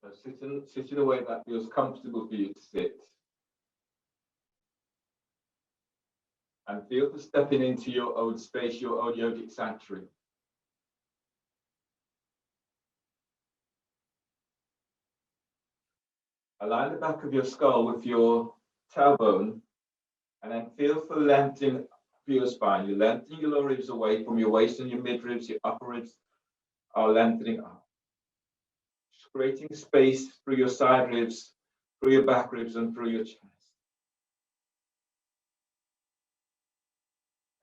So sit in a way that feels comfortable for you to sit. And feel for stepping into your own space, your own yogic sanctuary. Align the back of your skull with your tailbone, and then feel for lengthening for your spine. You're lengthening your lower ribs away from your waist and your mid-ribs. Your upper ribs are lengthening up. Just creating space through your side ribs, through your back ribs, and through your chest.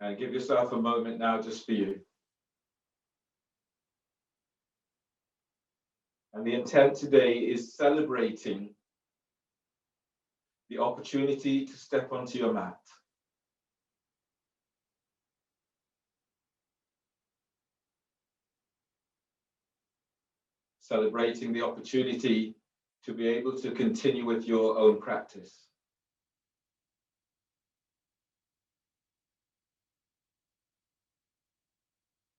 And give yourself a moment now just for you. And the intent today is celebrating the opportunity to step onto your mat. Celebrating the opportunity to be able to continue with your own practice.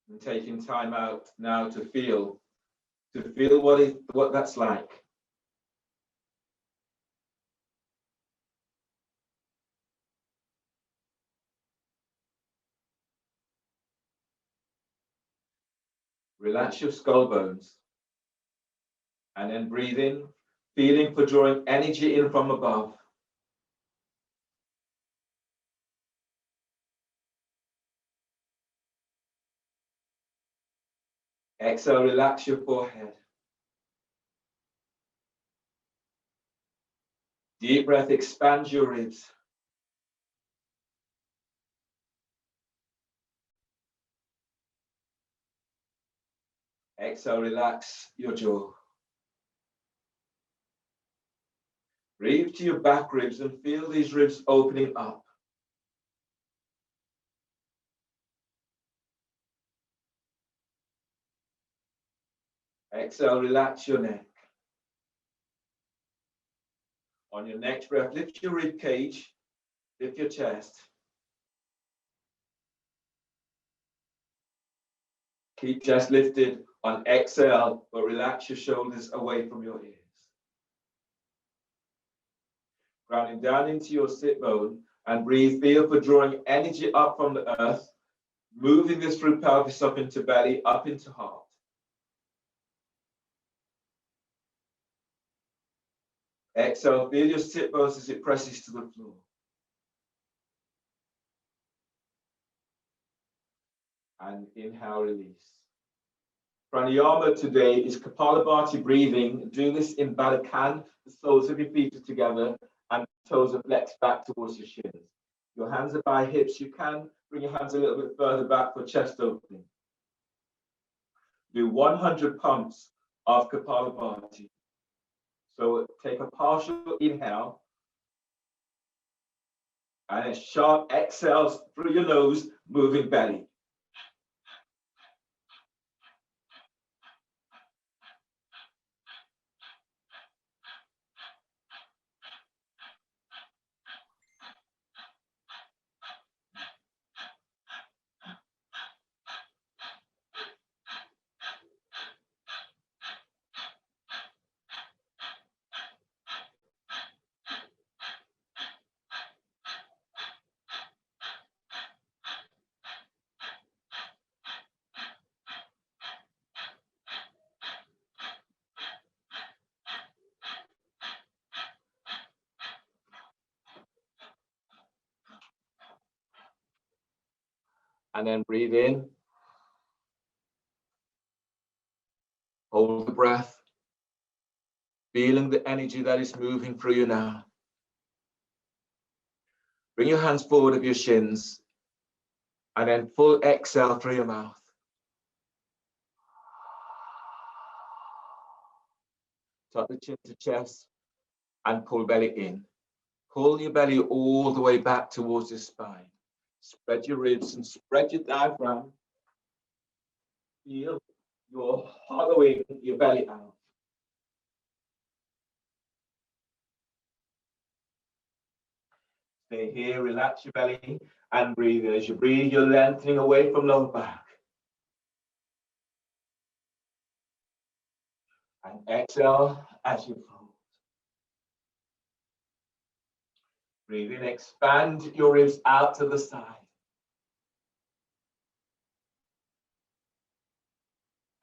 And taking time out now to feel what that's like. Relax your skull bones. And then breathe in, feeling for drawing energy in from above. Exhale, relax your forehead. Deep breath, expand your ribs. Exhale, relax your jaw. Breathe to your back ribs and feel these ribs opening up. Exhale, relax your neck. On your next breath, lift your rib cage, lift your chest. Keep chest lifted on exhale, but relax your shoulders away from your ears. Grounding down into your sit bone and breathe, feel for drawing energy up from the earth, moving this through pelvis up into belly, up into heart. Exhale, feel your sit bones as it presses to the floor. And inhale, release. Pranayama today is Kapalabhati breathing. Do this in Baddha. The soles of your feet are together and the toes are flexed back towards your shins. Your hands are by hips. You can bring your hands a little bit further back for chest opening. Do 100 pumps of Kapalabhati. So take a partial inhale and a sharp exhale through your nose, moving belly. And then breathe in. Hold the breath. Feeling the energy that is moving through you now. Bring your hands forward of your shins. And then full exhale through your mouth. Tuck the chin to chest and pull belly in. Pull your belly all the way back towards your spine. Spread your ribs and spread your diaphragm. Feel you're hollowing your belly out. Stay here, relax your belly and breathe. As you breathe, you're lengthening away from lower back. And exhale as you fold. Breathe in, expand your ribs out to the side.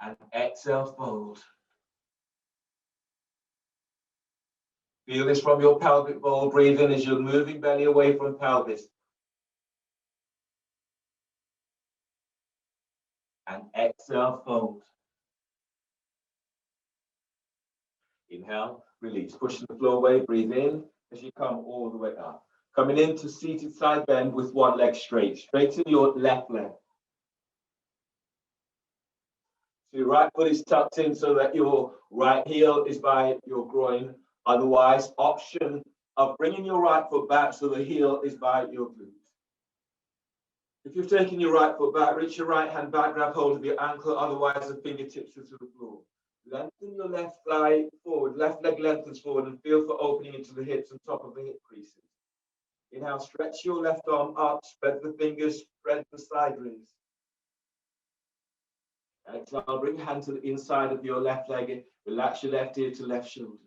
And exhale, fold. Feel this from your pelvic bowl. Breathe in as you're moving belly away from pelvis. And exhale, fold. Inhale, release. Pushing the floor away. Breathe in as you come all the way up. Coming into seated side bend with one leg straight. Straighten your left leg. So your right foot is tucked in so that your right heel is by your groin. Otherwise, option of bringing your right foot back so the heel is by your glute. If you've taken your right foot back, reach your right hand back, grab hold of your ankle. Otherwise, the fingertips are to the floor. Lengthen your left thigh forward, left leg lengthens forward, and feel for opening into the hips and top of the hip creases. Inhale, stretch your left arm up, spread the fingers, spread the side ribs. Exhale, bring hand to the inside of your left leg, relax your left ear to left shoulder.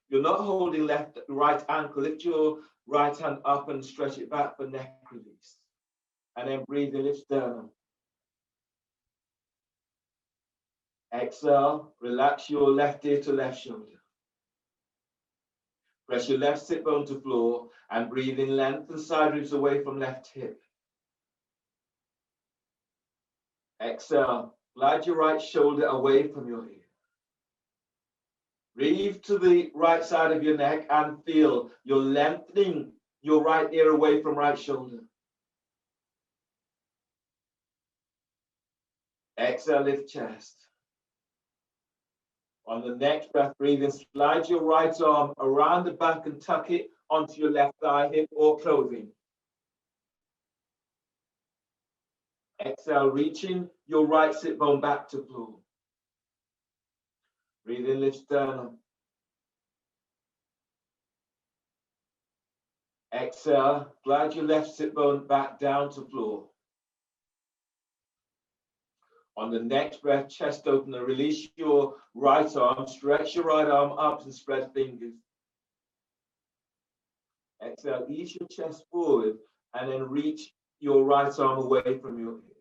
You're not holding right ankle, lift your right hand up and stretch it back for neck release. And then breathe in, lift sternum. Exhale, relax your left ear to left shoulder. Press your left sit bone to floor and breathe in, lengthen side ribs away from left hip. Exhale, glide your right shoulder away from your ear. Breathe to the right side of your neck and feel you're lengthening your right ear away from right shoulder. Exhale, lift chest. On the next breath, breathe in, slide your right arm around the back and tuck it onto your left thigh, hip, or clothing. Exhale, reaching your right sit bone back to floor. Breathe in, lift sternum. Exhale, glide your left sit bone back down to floor. On the next breath, chest opener, release your right arm, stretch your right arm up and spread fingers. Exhale, ease your chest forward and then reach your right arm away from your hip.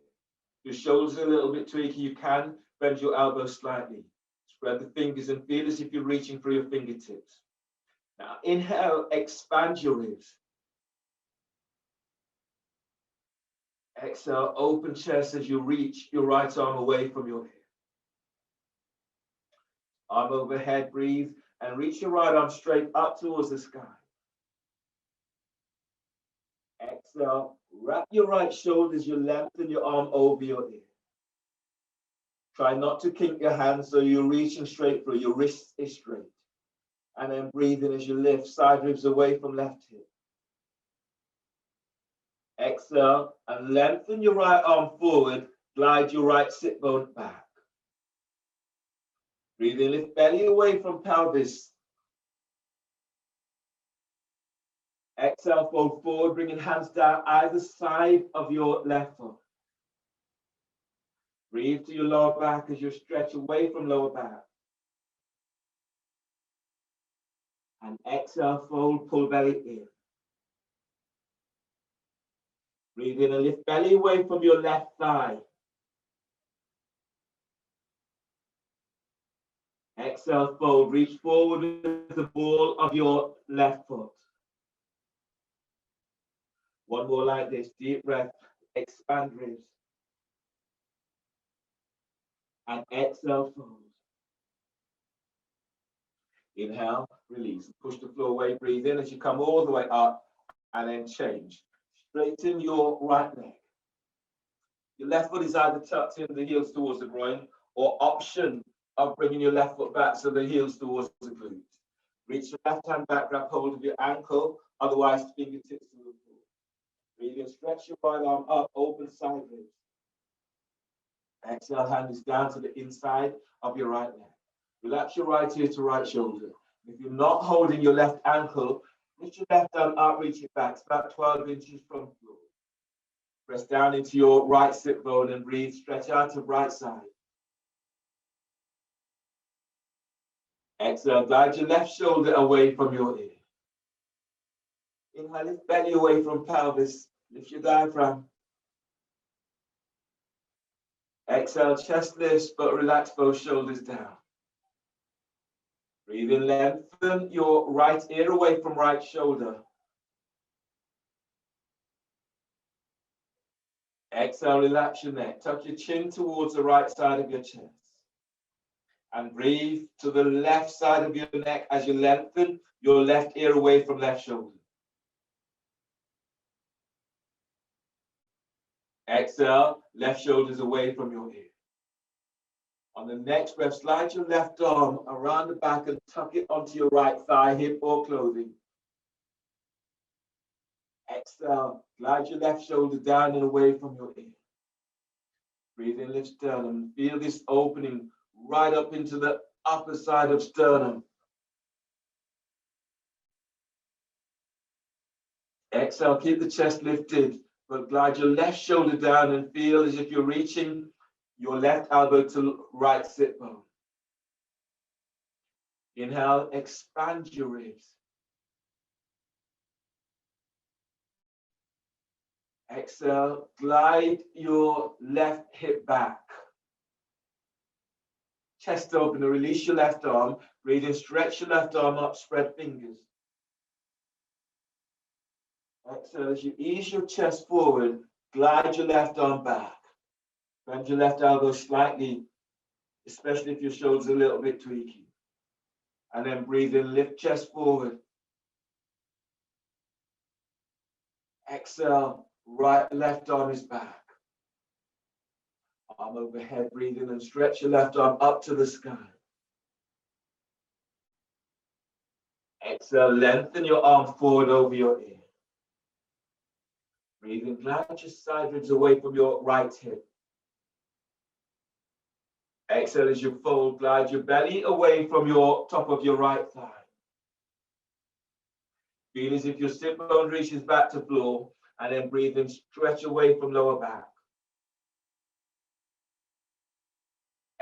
Your shoulders are a little bit tweaky, you can bend your elbows slightly. Spread the fingers and feel as if you're reaching for your fingertips. Now inhale, expand your ribs. Exhale, open chest as you reach your right arm away from your hip. Arm overhead, breathe, and reach your right arm straight up towards the sky. Exhale, wrap your right shoulder as you lengthen your arm over your ear. Try not to kink your hands so you're reaching straight through, your wrist is straight. And then breathe in as you lift side ribs away from left hip. Exhale and lengthen your right arm forward, glide your right sit bone back. Breathe in, lift belly away from pelvis. Exhale, fold forward, bringing hands down either side of your left foot. Breathe to your lower back as you stretch away from lower back. And exhale, fold, pull belly in. Breathe in and lift belly away from your left thigh. Exhale, fold, reach forward with the ball of your left foot. One more like this, deep breath, expand ribs. And exhale, fold. Inhale, release, push the floor away, breathe in as you come all the way up and then change. Straighten your right leg. Your left foot is either tucked in, the heels towards the groin, or option of bringing your left foot back so the heels towards the glute. Reach your left hand back, grab hold of your ankle, otherwise fingertips to the floor. Breathe in, stretch your right arm up, open side ribs. Exhale, hand is down to the inside of your right leg. Relax your right ear to right shoulder. If you're not holding your left ankle, lift your left arm up, reach it back. It's about 12 inches from floor. Press down into your right sit bone and breathe. Stretch out to right side. Exhale, glide your left shoulder away from your ear. Inhale, lift belly away from pelvis. Lift your diaphragm. Exhale, chest lifts, but relax both shoulders down. Breathe in, lengthen your right ear away from right shoulder. Exhale, relax your neck. Tuck your chin towards the right side of your chest. And breathe to the left side of your neck as you lengthen your left ear away from left shoulder. Exhale, left shoulders away from your ear. On the next breath, slide your left arm around the back and tuck it onto your right thigh, hip, or clothing. Exhale, glide your left shoulder down and away from your ear. Breathe in, lift sternum. Feel this opening right up into the upper side of sternum. Exhale, keep the chest lifted, but glide your left shoulder down and feel as if you're reaching your left elbow to right sit bone. Inhale, expand your ribs. Exhale, glide your left hip back. Chest open, release your left arm. Breathe in, stretch your left arm up, spread fingers. Exhale, as you ease your chest forward, glide your left arm back. Bend your left elbow slightly, especially if your shoulder's a little bit tweaky. And then breathe in, lift chest forward. Exhale, left arm is back. Arm overhead, breathe in and stretch your left arm up to the sky. Exhale, lengthen your arm forward over your ear. Breathe in, glide your side ribs away from your right hip. Exhale as you fold, glide your belly away from your top of your right thigh. Feel as if your sit bone reaches back to floor, and then breathe in, stretch away from lower back.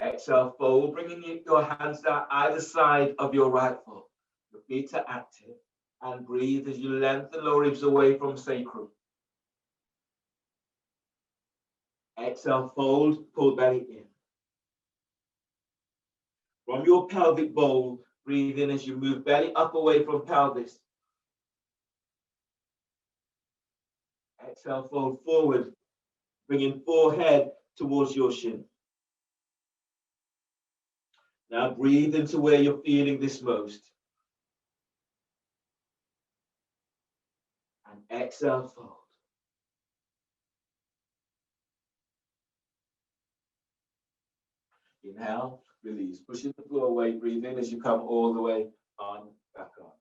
Exhale, fold, bringing your hands down either side of your right foot. Your feet are active, and breathe as you lengthen lower ribs away from sacrum. Exhale, fold, pull belly in. From your pelvic bowl, breathe in as you move belly up away from pelvis. Exhale, fold forward, bringing forehead towards your shin. Now breathe into where you're feeling this most. And exhale, fold. Inhale, release. Pushing the floor away, breathe in as you come all the way on, back on.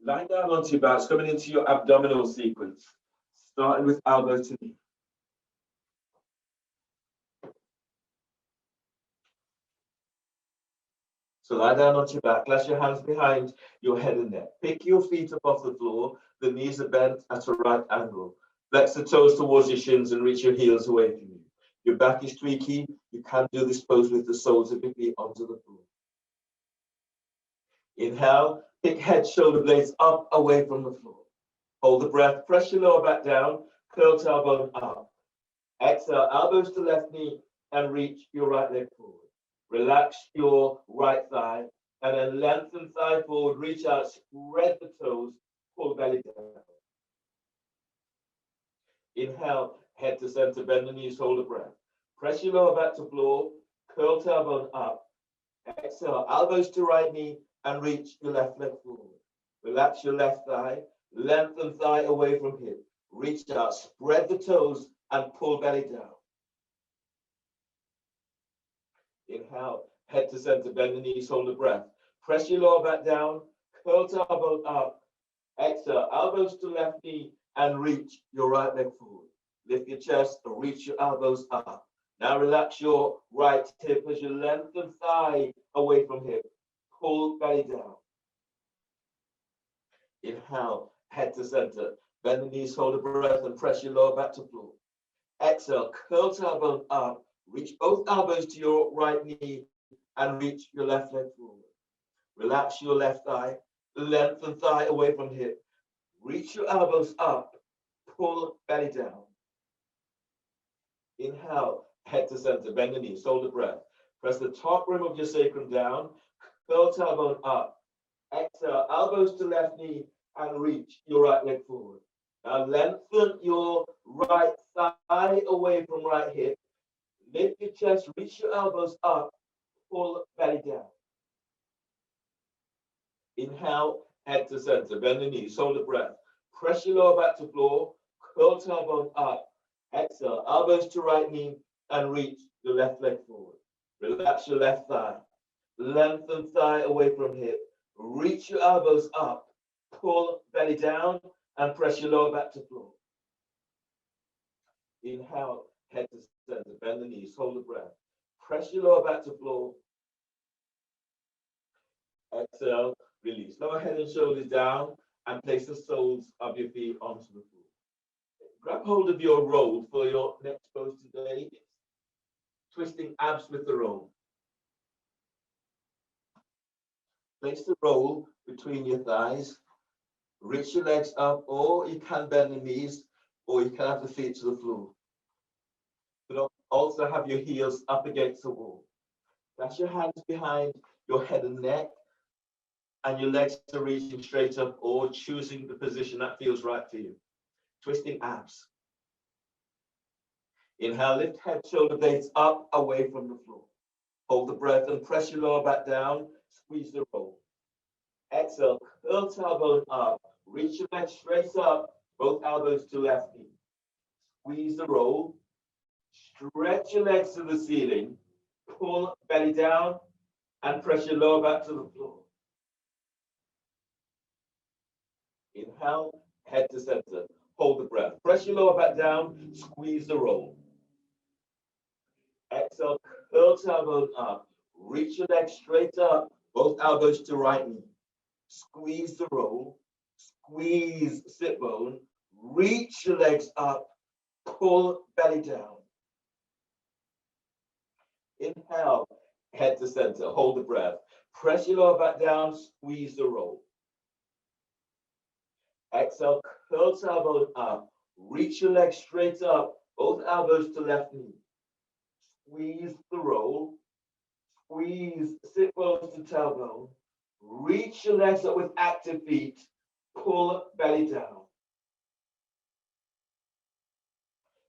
Lie down onto your back, coming into your abdominal sequence, starting with elbow to knee. So lie down onto your back, clasp your hands behind your head and neck. Pick your feet up off the floor, the knees are bent at a right angle. Flex the toes towards your shins and reach your heels away from you. Your back is tweaky, you can do this pose with the soles of your feet onto the floor. Inhale, pick head, shoulder blades up, away from the floor. Hold the breath, press your lower back down, curl tailbone up. Exhale, elbows to left knee and reach your right leg forward. Relax your right thigh and then lengthen thigh forward, reach out, spread the toes, pull belly down. Inhale, head to center, bend the knees, hold the breath. Press your lower back to floor, curl tailbone up. Exhale, elbows to right knee and reach your left leg forward. Relax your left thigh, lengthen thigh away from hip. Reach out, spread the toes and pull belly down. Inhale, head to center, bend the knees, hold the breath. Press your lower back down, curl tailbone up. Exhale, elbows to left knee and reach your right leg forward. Lift your chest and reach your elbows up. Now relax your right hip as you lengthen thigh away from hip. Pull belly down. Inhale, head to center. Bend the knees, hold the breath, and press your lower back to floor. Exhale, curl tailbone up. Reach both elbows to your right knee and reach your left leg forward. Relax your left thigh. Lengthen thigh away from hip. Reach your elbows up. Pull belly down. Inhale, head to center. Bend the knees. Hold the breath. Press the top rim of your sacrum down. Curl tailbone up. Exhale, elbows to left knee and reach your right leg forward. Now lengthen your right thigh away from right hip. Lift your chest, reach your elbows up, pull belly down. Inhale, head to center, bend the knees, hold the breath. Press your lower back to floor, curl tailbone up. Exhale, elbows to right knee and reach your left leg forward. Relax your left thigh. Lengthen thigh away from hip. Reach your elbows up, pull belly down and press your lower back to floor. Inhale, head to center, bend the knees, hold the breath. Press your lower back to floor. Exhale, release. Lower head and shoulders down and place the soles of your feet onto the floor. Grab hold of your roll for your next pose today. Twisting abs with the roll. Place the roll between your thighs. Reach your legs up, or you can bend the knees, or you can have the feet to the floor. But also have your heels up against the wall. That's your hands behind your head and neck, and your legs are reaching straight up or choosing the position that feels right for you. Twisting abs. Inhale, lift head, shoulder blades up, away from the floor. Hold the breath and press your lower back down. Squeeze the roll. Exhale, curl tailbone up. Reach your legs straight up, both elbows to left knee. Squeeze the roll. Stretch your legs to the ceiling. Pull belly down and press your lower back to the floor. Inhale, head to center. Hold the breath. Press your lower back down. Squeeze the roll. Exhale, curl tailbone up. Reach your legs straight up, both elbows to right knee. Squeeze the roll. Squeeze sit bone. Reach your legs up. Pull belly down. Inhale, head to center. Hold the breath. Press your lower back down. Squeeze the roll. Exhale, curl tailbone up. Reach your legs straight up, both elbows to left knee. Squeeze the roll. Squeeze sit bones to tailbone. Reach your legs up with active feet. Pull belly down.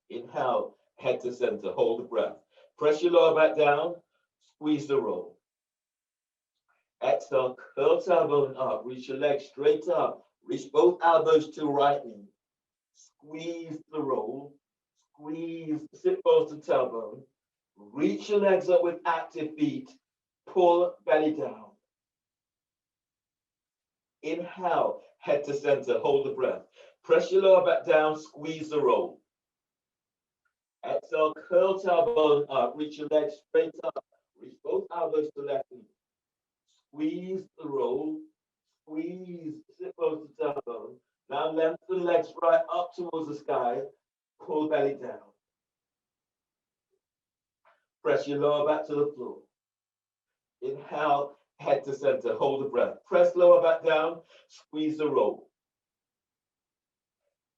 Inhale, head to center. Hold the breath. Press your lower back down. Squeeze the roll. Exhale, curl tailbone up. Reach your legs straight up. Reach both elbows to right knee. Squeeze the roll. Squeeze sit bones to tailbone. Reach your legs up with active feet. Pull belly down. Inhale, head to center. Hold the breath. Press your lower back down. Squeeze the roll. Exhale, curl tailbone up. Reach your legs straight up. Reach both elbows to left knee. Squeeze the roll. Squeeze sit bones to tailbone. Now lengthen legs right up towards the sky. Pull belly down. Press your lower back to the floor. Inhale, head to center. Hold the breath. Press lower back down. Squeeze the roll.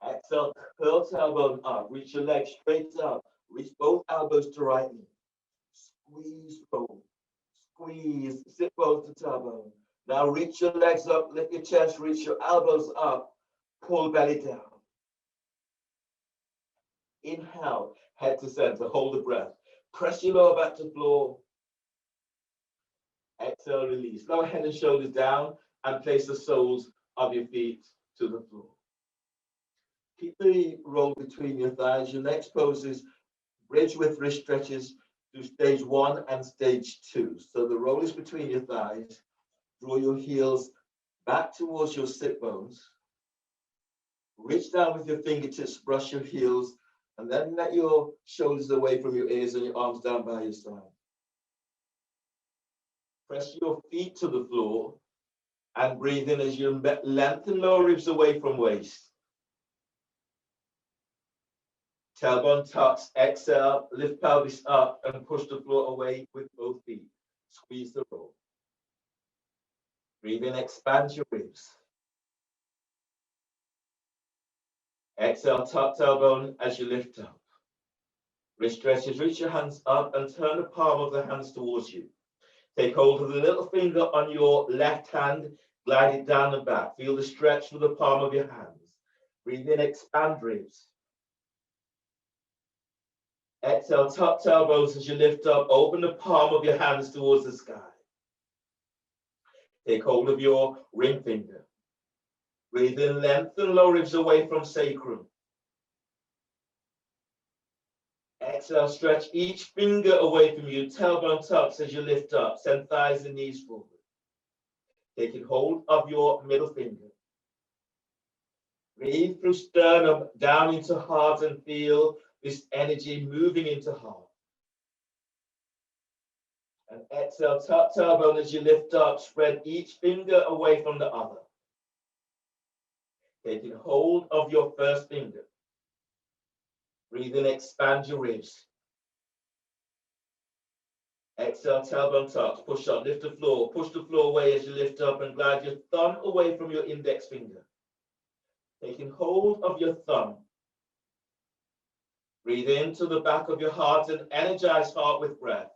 Exhale, curl tailbone up. Reach your legs straight up. Reach both elbows to right knee. Squeeze roll. Squeeze sit bones to tailbone. Now reach your legs up. Lift your chest. Reach your elbows up. Pull belly down. Inhale, head to center. Hold the breath. Press your lower back to floor. Exhale, release. Lower head and shoulders down and place the soles of your feet to the floor. Keep the roll between your thighs. Your next pose is bridge with wrist stretches to stage 1 and stage 2. So the roll is between your thighs. Draw your heels back towards your sit bones. Reach down with your fingertips, brush your heels, and then let your shoulders away from your ears and your arms down by your side. Press your feet to the floor and breathe in as you lengthen lower ribs away from waist. Tailbone tucks, exhale, lift pelvis up and push the floor away with both feet. Squeeze the roll. Breathe in, expand your ribs. Exhale, tuck tailbone as you lift up. Wrist stretches, reach your hands up and turn the palm of the hands towards you. Take hold of the little finger on your left hand, glide it down and back. Feel the stretch through the palm of your hands. Breathe in, expand ribs. Exhale, tuck tailbones as you lift up. Open the palm of your hands towards the sky. Take hold of your ring finger. Breathe in, lengthen low ribs away from sacrum. Exhale, stretch each finger away from you. Tailbone tucks as you lift up. Send thighs and knees forward. Taking hold of your middle finger. Breathe through sternum down into heart and feel this energy moving into heart. And exhale, tuck tailbone as you lift up. Spread each finger away from the other. Taking hold of your first finger. Breathe in, expand your ribs. Exhale, tailbone tucks, push up, lift the floor, push the floor away as you lift up and glide your thumb away from your index finger. Taking hold of your thumb. Breathe into the back of your heart and energize heart with breath.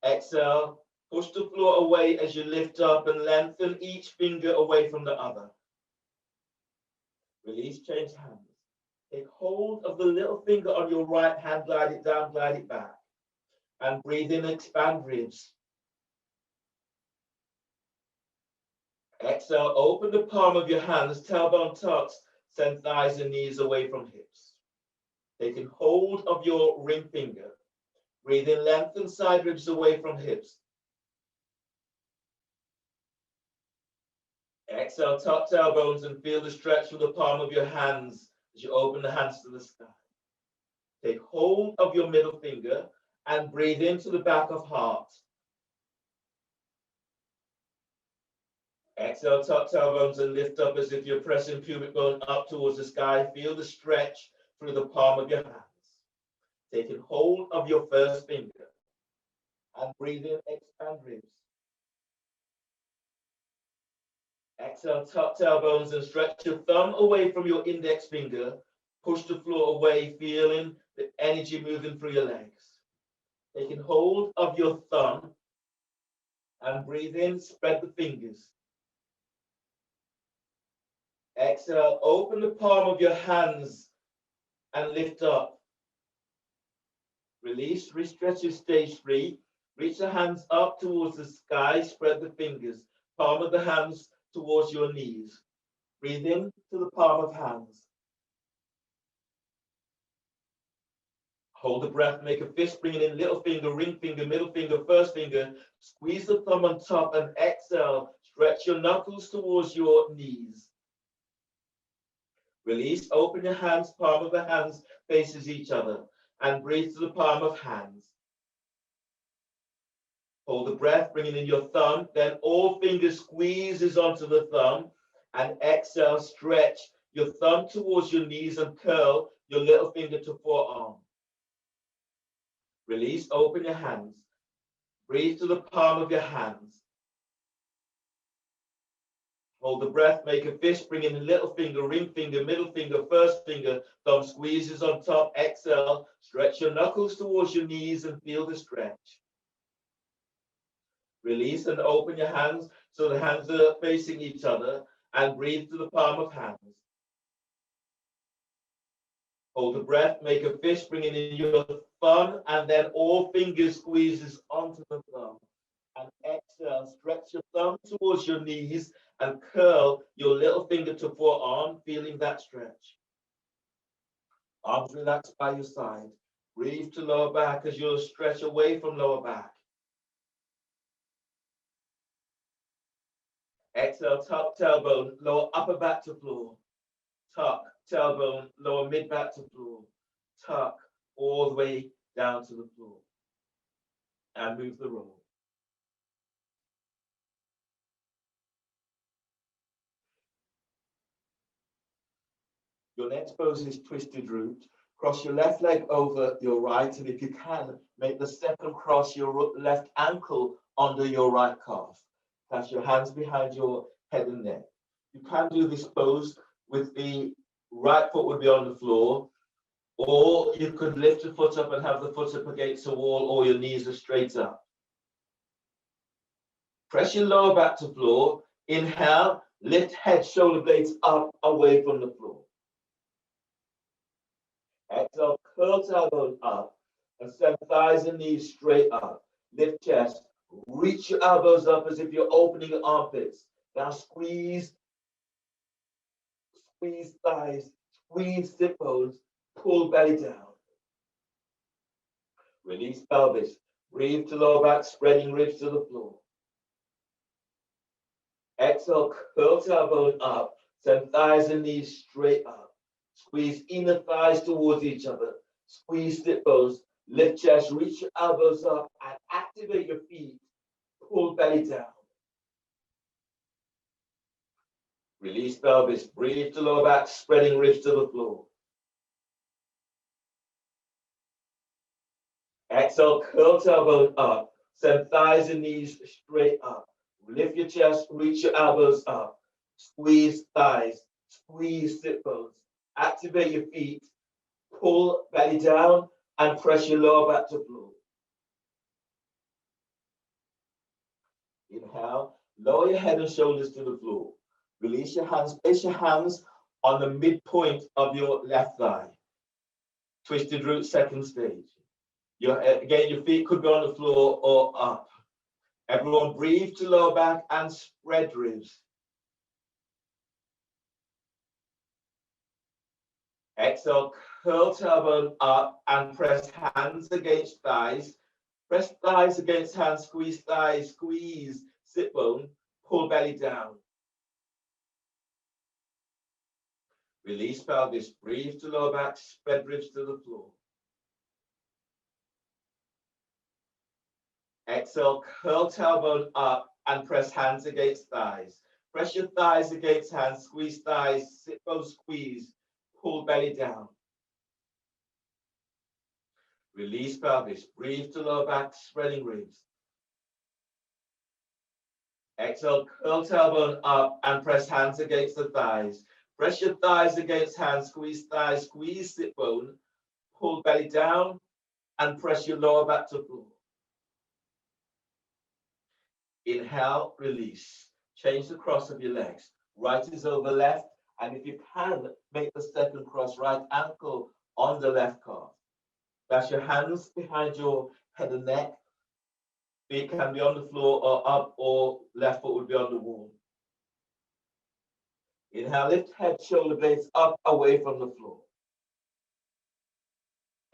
Exhale, push the floor away as you lift up and lengthen each finger away from the other. Release, change hands. Take hold of the little finger on your right hand, glide it down, glide it back. And breathe in, expand ribs. Exhale, open the palm of your hands, tailbone tucks, send thighs and knees away from hips. Taking hold of your ring finger. Breathe in, lengthen side ribs away from hips. Exhale, tuck tailbones and feel the stretch through the palm of your hands as you open the hands to the sky. Take hold of your middle finger and breathe into the back of heart. Exhale, tuck tailbones and lift up as if you're pressing pubic bone up towards the sky. Feel the stretch through the palm of your hands. Taking hold of your first finger and breathe in, expand ribs. Exhale, tuck tailbones and stretch your thumb away from your index finger. Push the floor away, feeling the energy moving through your legs. Taking hold of your thumb and breathe in, spread the fingers. Exhale, open the palm of your hands and lift up. Release, restretch your stage 3. Reach the hands up towards the sky, spread the fingers. Palm of the hands towards your knees. Breathe in to the palm of hands. Hold the breath, make a fist, bringing in little finger, ring finger, middle finger, first finger. Squeeze the thumb on top and exhale. Stretch your knuckles towards your knees. Release, open your hands, palm of the hands faces each other. And breathe to the palm of hands. Hold the breath, bringing in your thumb. Then all fingers squeezes onto the thumb. And exhale, stretch your thumb towards your knees and curl your little finger to forearm. Release, open your hands. Breathe to the palm of your hands. Hold the breath, make a fist, bring in the little finger, ring finger, middle finger, first finger, thumb squeezes on top, exhale, stretch your knuckles towards your knees and feel the stretch. Release and open your hands so the hands are facing each other and breathe to the palm of hands. Hold the breath, make a fist, bringing in your thumb and then all fingers squeezes onto the thumb. And exhale, stretch your thumb towards your knees and curl your little finger to forearm, feeling that stretch. Arms relaxed by your side. Breathe to lower back as you'll stretch away from lower back. Exhale, tuck tailbone, lower upper back to floor. Tuck, tailbone, lower mid back to floor. Tuck all the way down to the floor. And move the roll. Your next pose is twisted root. Cross your left leg over your right, and if you can, make the second cross your left ankle under your right calf. That's your hands behind your head and neck. You can do this pose with the right foot would be on the floor, or you could lift your foot up and have the foot up against the wall, or your knees are straight up. Press your lower back to floor. Inhale, lift head, shoulder blades up, away from the floor. Exhale, curl tailbone up and send thighs and knees straight up. Lift chest, reach your elbows up as if you're opening your armpits. Now squeeze thighs, squeeze sit bones, pull belly down. Release pelvis, breathe to lower back, spreading ribs to the floor. Exhale, curl tailbone up, send thighs and knees straight up. Squeeze inner thighs towards each other. Squeeze sit bones, lift chest, reach your elbows up and activate your feet. Pull belly down. Release pelvis, breathe to lower back, spreading ribs to the floor. Exhale, curl tailbone up, send thighs and knees straight up. Lift your chest, reach your elbows up. Squeeze thighs, squeeze sit bones. Activate your feet, pull belly down and press your lower back to floor. Inhale, lower your head and shoulders to the floor. Release your hands, place your hands on the midpoint of your left thigh. Twisted root, second stage. Again, your feet could be on the floor or up. Everyone breathe to lower back and spread ribs. Exhale, curl tailbone up and press hands against thighs. Press thighs against hands, squeeze thighs, squeeze sit bone, pull belly down. Release pelvis, breathe to lower back, spread ribs to the floor. Exhale, curl tailbone up and press hands against thighs. Press your thighs against hands, squeeze thighs, sit bone squeeze, pull belly down. Release pelvis, breathe to lower back, spreading ribs. Exhale, curl tailbone up and press hands against the thighs. Press your thighs against hands, squeeze thighs, squeeze sit bone, pull belly down and press your lower back to floor. Inhale, release. Change the cross of your legs. Right is over left, and if you can, make the second cross, right ankle on the left calf. That's your hands behind your head and neck. Feet can be on the floor or up, or left foot would be on the wall. Inhale, lift head, shoulder blades up, away from the floor.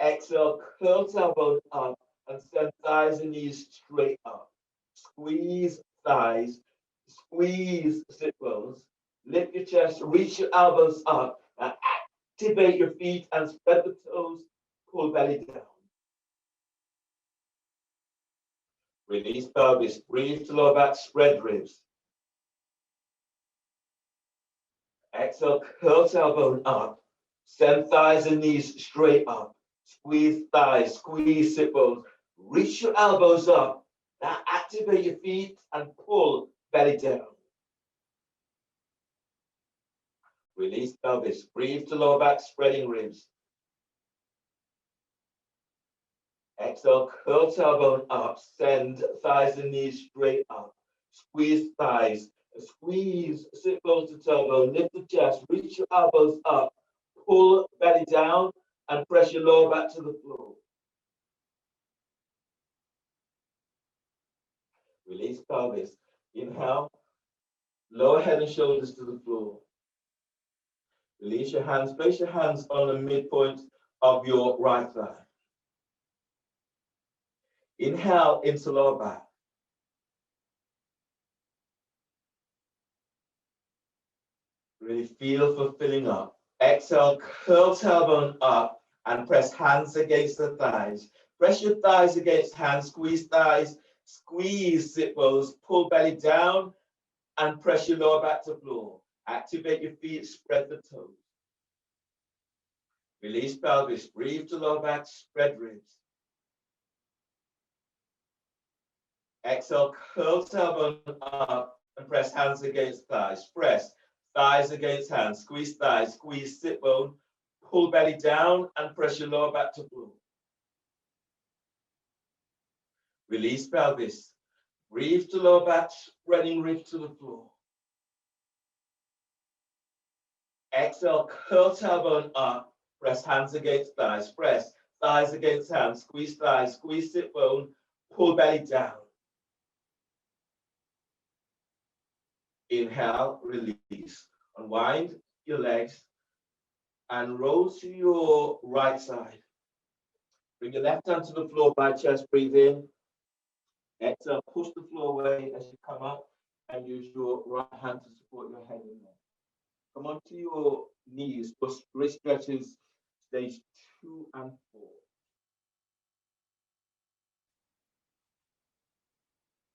Exhale, curl tailbone up and send thighs and knees straight up. Squeeze thighs, squeeze sit bones. Lift your chest, reach your elbows up and activate your feet and spread the toes, pull belly down. Release pelvis, breathe to lower back, spread ribs. Exhale, curl tailbone up, send thighs and knees straight up. Squeeze thighs, squeeze sit bones. Reach your elbows up. Now activate your feet and pull belly down. Release pelvis, breathe to lower back, spreading ribs. Exhale, curl tailbone up, send thighs and knees straight up. Squeeze thighs, squeeze sit bones to tailbone, lift the chest, reach your elbows up, pull belly down and press your lower back to the floor. Release pelvis. Inhale, lower head and shoulders to the floor. Release your hands, place your hands on the midpoint of your right thigh. Inhale into lower back. Really feel for filling up. Exhale, curl tailbone up and press hands against the thighs. Press your thighs against hands, squeeze thighs, squeeze sit bones, pull belly down and press your lower back to floor. Activate your feet, spread the toes. Release pelvis, breathe to lower back, spread ribs. Exhale, curl tailbone up and press hands against thighs. Press thighs against hands. Squeeze thighs, squeeze sit bone. Pull belly down and press your lower back to floor. Release pelvis. Breathe to lower back, spreading ribs to the floor. Exhale, curl tailbone up. Press hands against thighs. Press thighs against hands. Squeeze thighs, squeeze sit bone. Pull belly down. Inhale, release. Unwind your legs and roll to your right side. Bring your left hand to the floor by chest, breathe in. Exhale, push the floor away as you come up and use your right hand to support your head in there. Come onto your knees for wrist stretches, stage 2 and 4.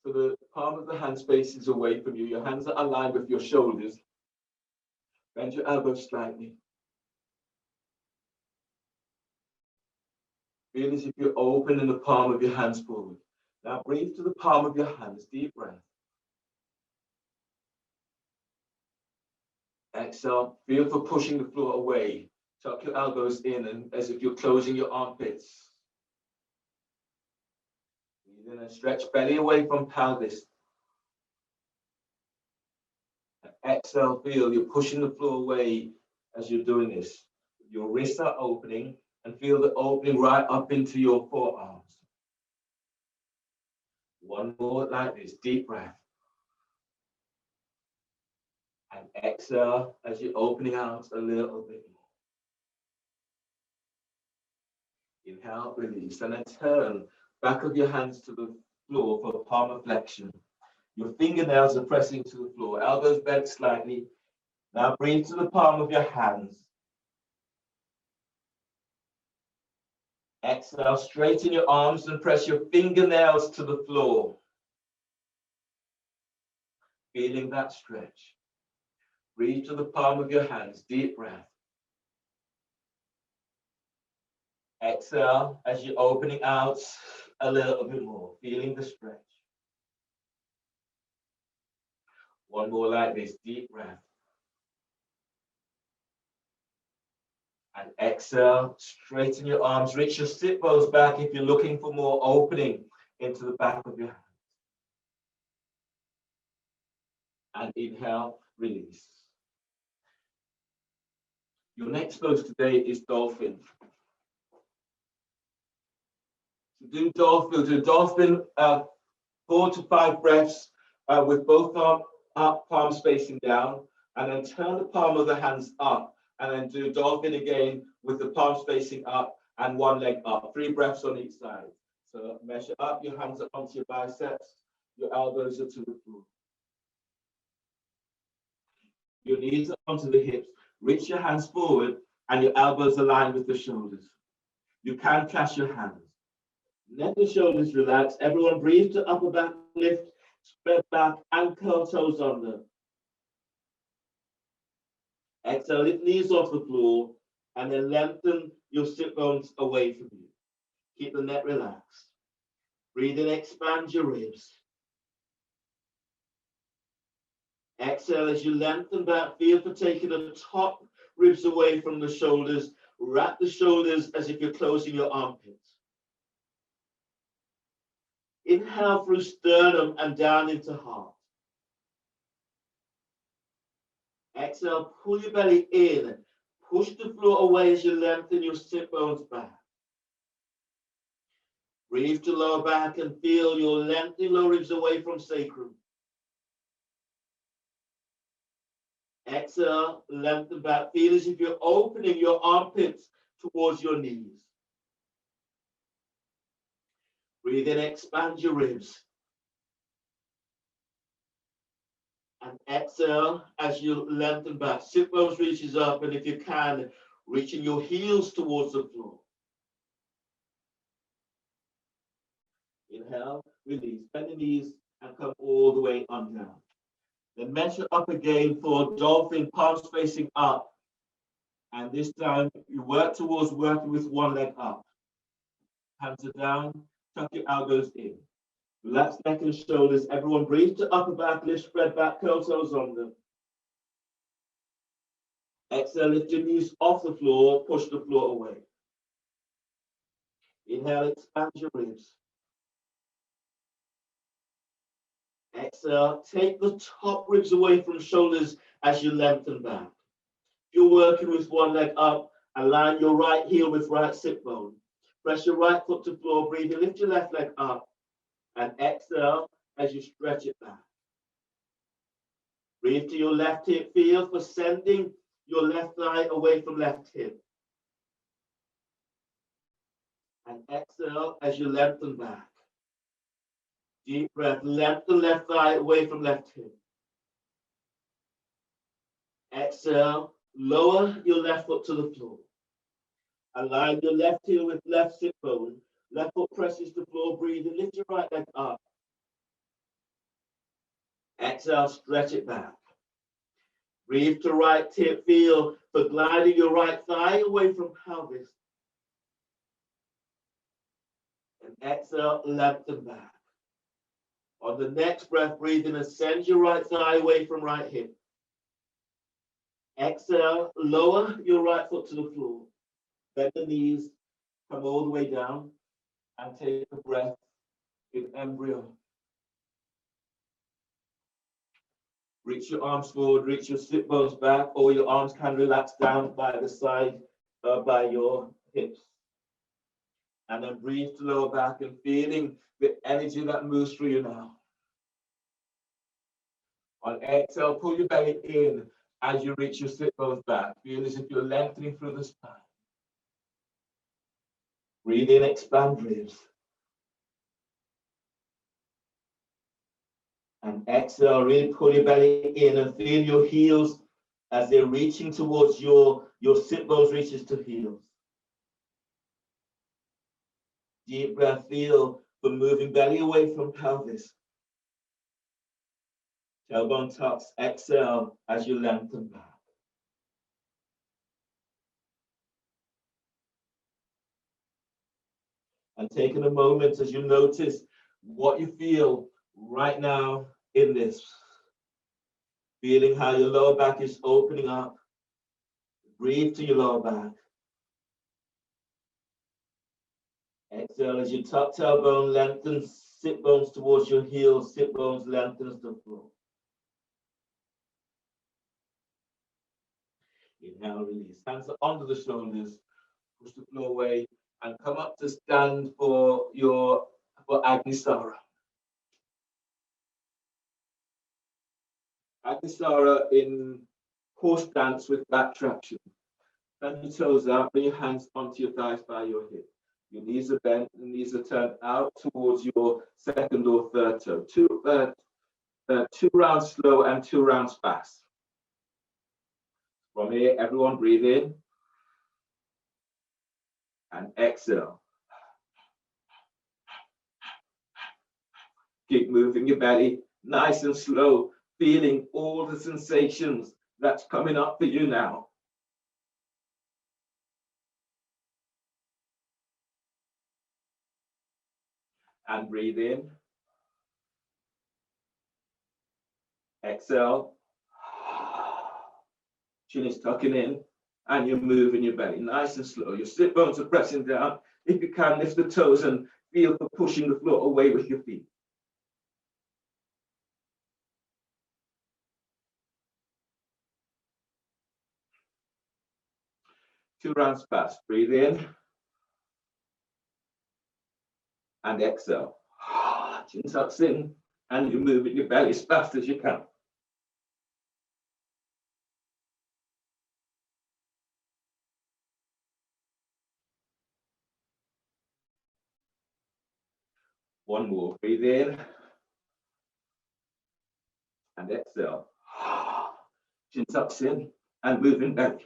So the palm of the hand space is away from you. Your hands are aligned with your shoulders. Bend your elbows slightly. Feel as if you're opening the palm of your hands forward. Now breathe to the palm of your hands, deep breath. Exhale, feel for pushing the floor away. Tuck your elbows in and as if you're closing your armpits. Breathe in and stretch belly away from pelvis. Exhale, feel you're pushing the floor away as you're doing this. Your wrists are opening and feel the opening right up into your forearms. One more like this, deep breath. And exhale as you're opening out a little bit more. Inhale, release, and then turn back of your hands to the floor for palm flexion. Your fingernails are pressing to the floor, elbows bent slightly. Now breathe to the palm of your hands. Exhale, straighten your arms and press your fingernails to the floor. Feeling that stretch. Breathe to the palm of your hands, deep breath. Exhale as you're opening out a little bit more, feeling the stretch. One more like this, deep breath. And exhale, straighten your arms, reach your sit bones back if you're looking for more opening into the back of your hands. And inhale, release. Your next pose today is dolphin. To do dolphin, 4 to 5 breaths with both palms facing down, and then turn the palm of the hands up, and then do dolphin again with the palms facing up and one leg up. 3 breaths on each side. So measure up, your hands are onto your biceps, your elbows are to the floor. Your knees are onto the hips. Reach your hands forward and your elbows align with the shoulders. You can clasp your hands. Let the shoulders relax. Everyone breathe to upper back lift, spread back and curl toes under. Exhale, lift knees off the floor and then lengthen your sit bones away from you. Keep the neck relaxed. Breathe in, expand your ribs. Exhale as you lengthen back, feel for taking the top ribs away from the shoulders. Wrap the shoulders as if you're closing your armpits. Inhale through sternum and down into heart. Exhale, pull your belly in. Push the floor away as you lengthen your sit bones back. Breathe to lower back and feel your lengthening lower ribs away from sacrum. Exhale, lengthen back. Feel as if you're opening your armpits towards your knees. Breathe in, expand your ribs. And exhale as you lengthen back. Sit bones reaches up, and if you can, reaching your heels towards the floor. Inhale, release, bend the knees and come all the way on down. Then measure up again for dolphin, palms facing up. And this time you work towards working with one leg up. Hands are down, tuck your elbows in. Relax neck and shoulders. Everyone breathe to upper back, lift, spread back, curl toes on them. Exhale, lift your knees off the floor, push the floor away. Inhale, expand your ribs. Exhale, take the top ribs away from shoulders as you lengthen back. If you're working with one leg up, align your right heel with right sit bone. Press your right foot to floor, breathe and lift your left leg up. And exhale as you stretch it back. Breathe to your left hip, feel for sending your left thigh away from left hip. And exhale as you lengthen back. Deep breath, lengthen left thigh away from left hip. Exhale, lower your left foot to the floor. Align your left heel with left sit bone. Left foot presses the floor, breathe and lift your right leg up. Exhale, stretch it back. Breathe to right hip, feel for gliding your right thigh away from pelvis. And exhale, lengthen back. On the next breath, breathe in and send your right thigh away from right hip. Exhale, lower your right foot to the floor. Bend the knees, come all the way down, and take a breath in embryo. Reach your arms forward, reach your sit bones back, or your arms can relax down by the side, by your hips. And then breathe to lower back and feeling the energy that moves through you now. On exhale, pull your belly in as you reach your sit bones back. Feel as if you're lengthening through the spine. Breathe in, expand ribs. And exhale, really pull your belly in and feel your heels as they're reaching towards your sit bones reaches to heels. Deep breath, feel for moving belly away from pelvis. Tailbone tucks, exhale as you lengthen back. And taking a moment as you notice what you feel right now in this. Feeling how your lower back is opening up. Breathe to your lower back. Exhale as you tuck tailbone, lengthen sit bones towards your heels. Sit bones lengthens the floor. Inhale, release. Hands are under the shoulders. Push the floor away and come up to stand for Agnisara. Agnisara in horse dance with back traction. Turn your toes out, bring your hands onto your thighs by your hip. Your knees are bent, the knees are turned out towards your second or third toe. Two rounds slow and 2 rounds fast. From here, everyone breathe in and exhale. Keep moving your belly nice and slow, feeling all the sensations that's coming up for you now. And breathe in. Exhale. Chin is tucking in and you're moving your belly nice and slow. Your sit bones are pressing down. If you can, lift the toes and feel for pushing the floor away with your feet. Two rounds fast. Breathe in and exhale. Chin tucks in and you're moving your belly as fast as you can. One more. Breathe in and exhale. Chin tucks in and moving belly.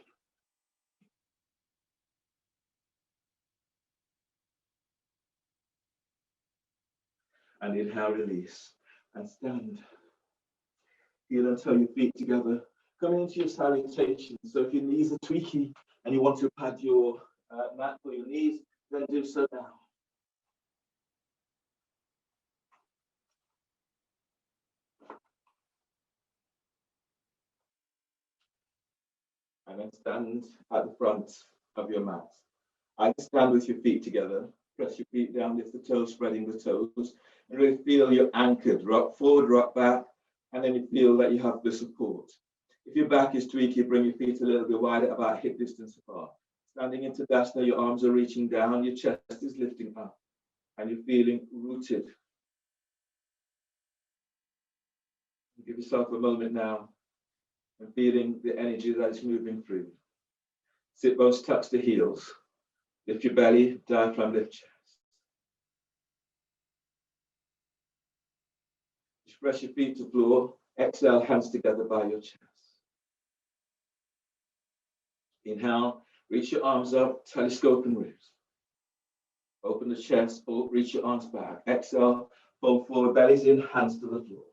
And inhale, release, and stand. Heel and toe your feet together. Coming into your salutations. So if your knees are tweaky and you want to pad your mat for your knees, then do so now. and then stand at the front of your mat. I stand with your feet together. Press your feet down, lift the toes, spreading the toes, and really feel you're anchored. Rock forward, rock back, and then you feel that you have the support. If your back is tweaky, bring your feet a little bit wider, about hip distance apart. Standing into Dasana, your arms are reaching down, your chest is lifting up, and you're feeling rooted. Give yourself a moment now and feeling the energy that is moving through. Sit bones touch the heels. Lift your belly, diaphragm, lift chest. Just press your feet to floor. Exhale, hands together by your chest. Inhale, reach your arms up, telescope and ribs. Open the chest, reach your arms back. Exhale, fold forward, bellies in, hands to the floor.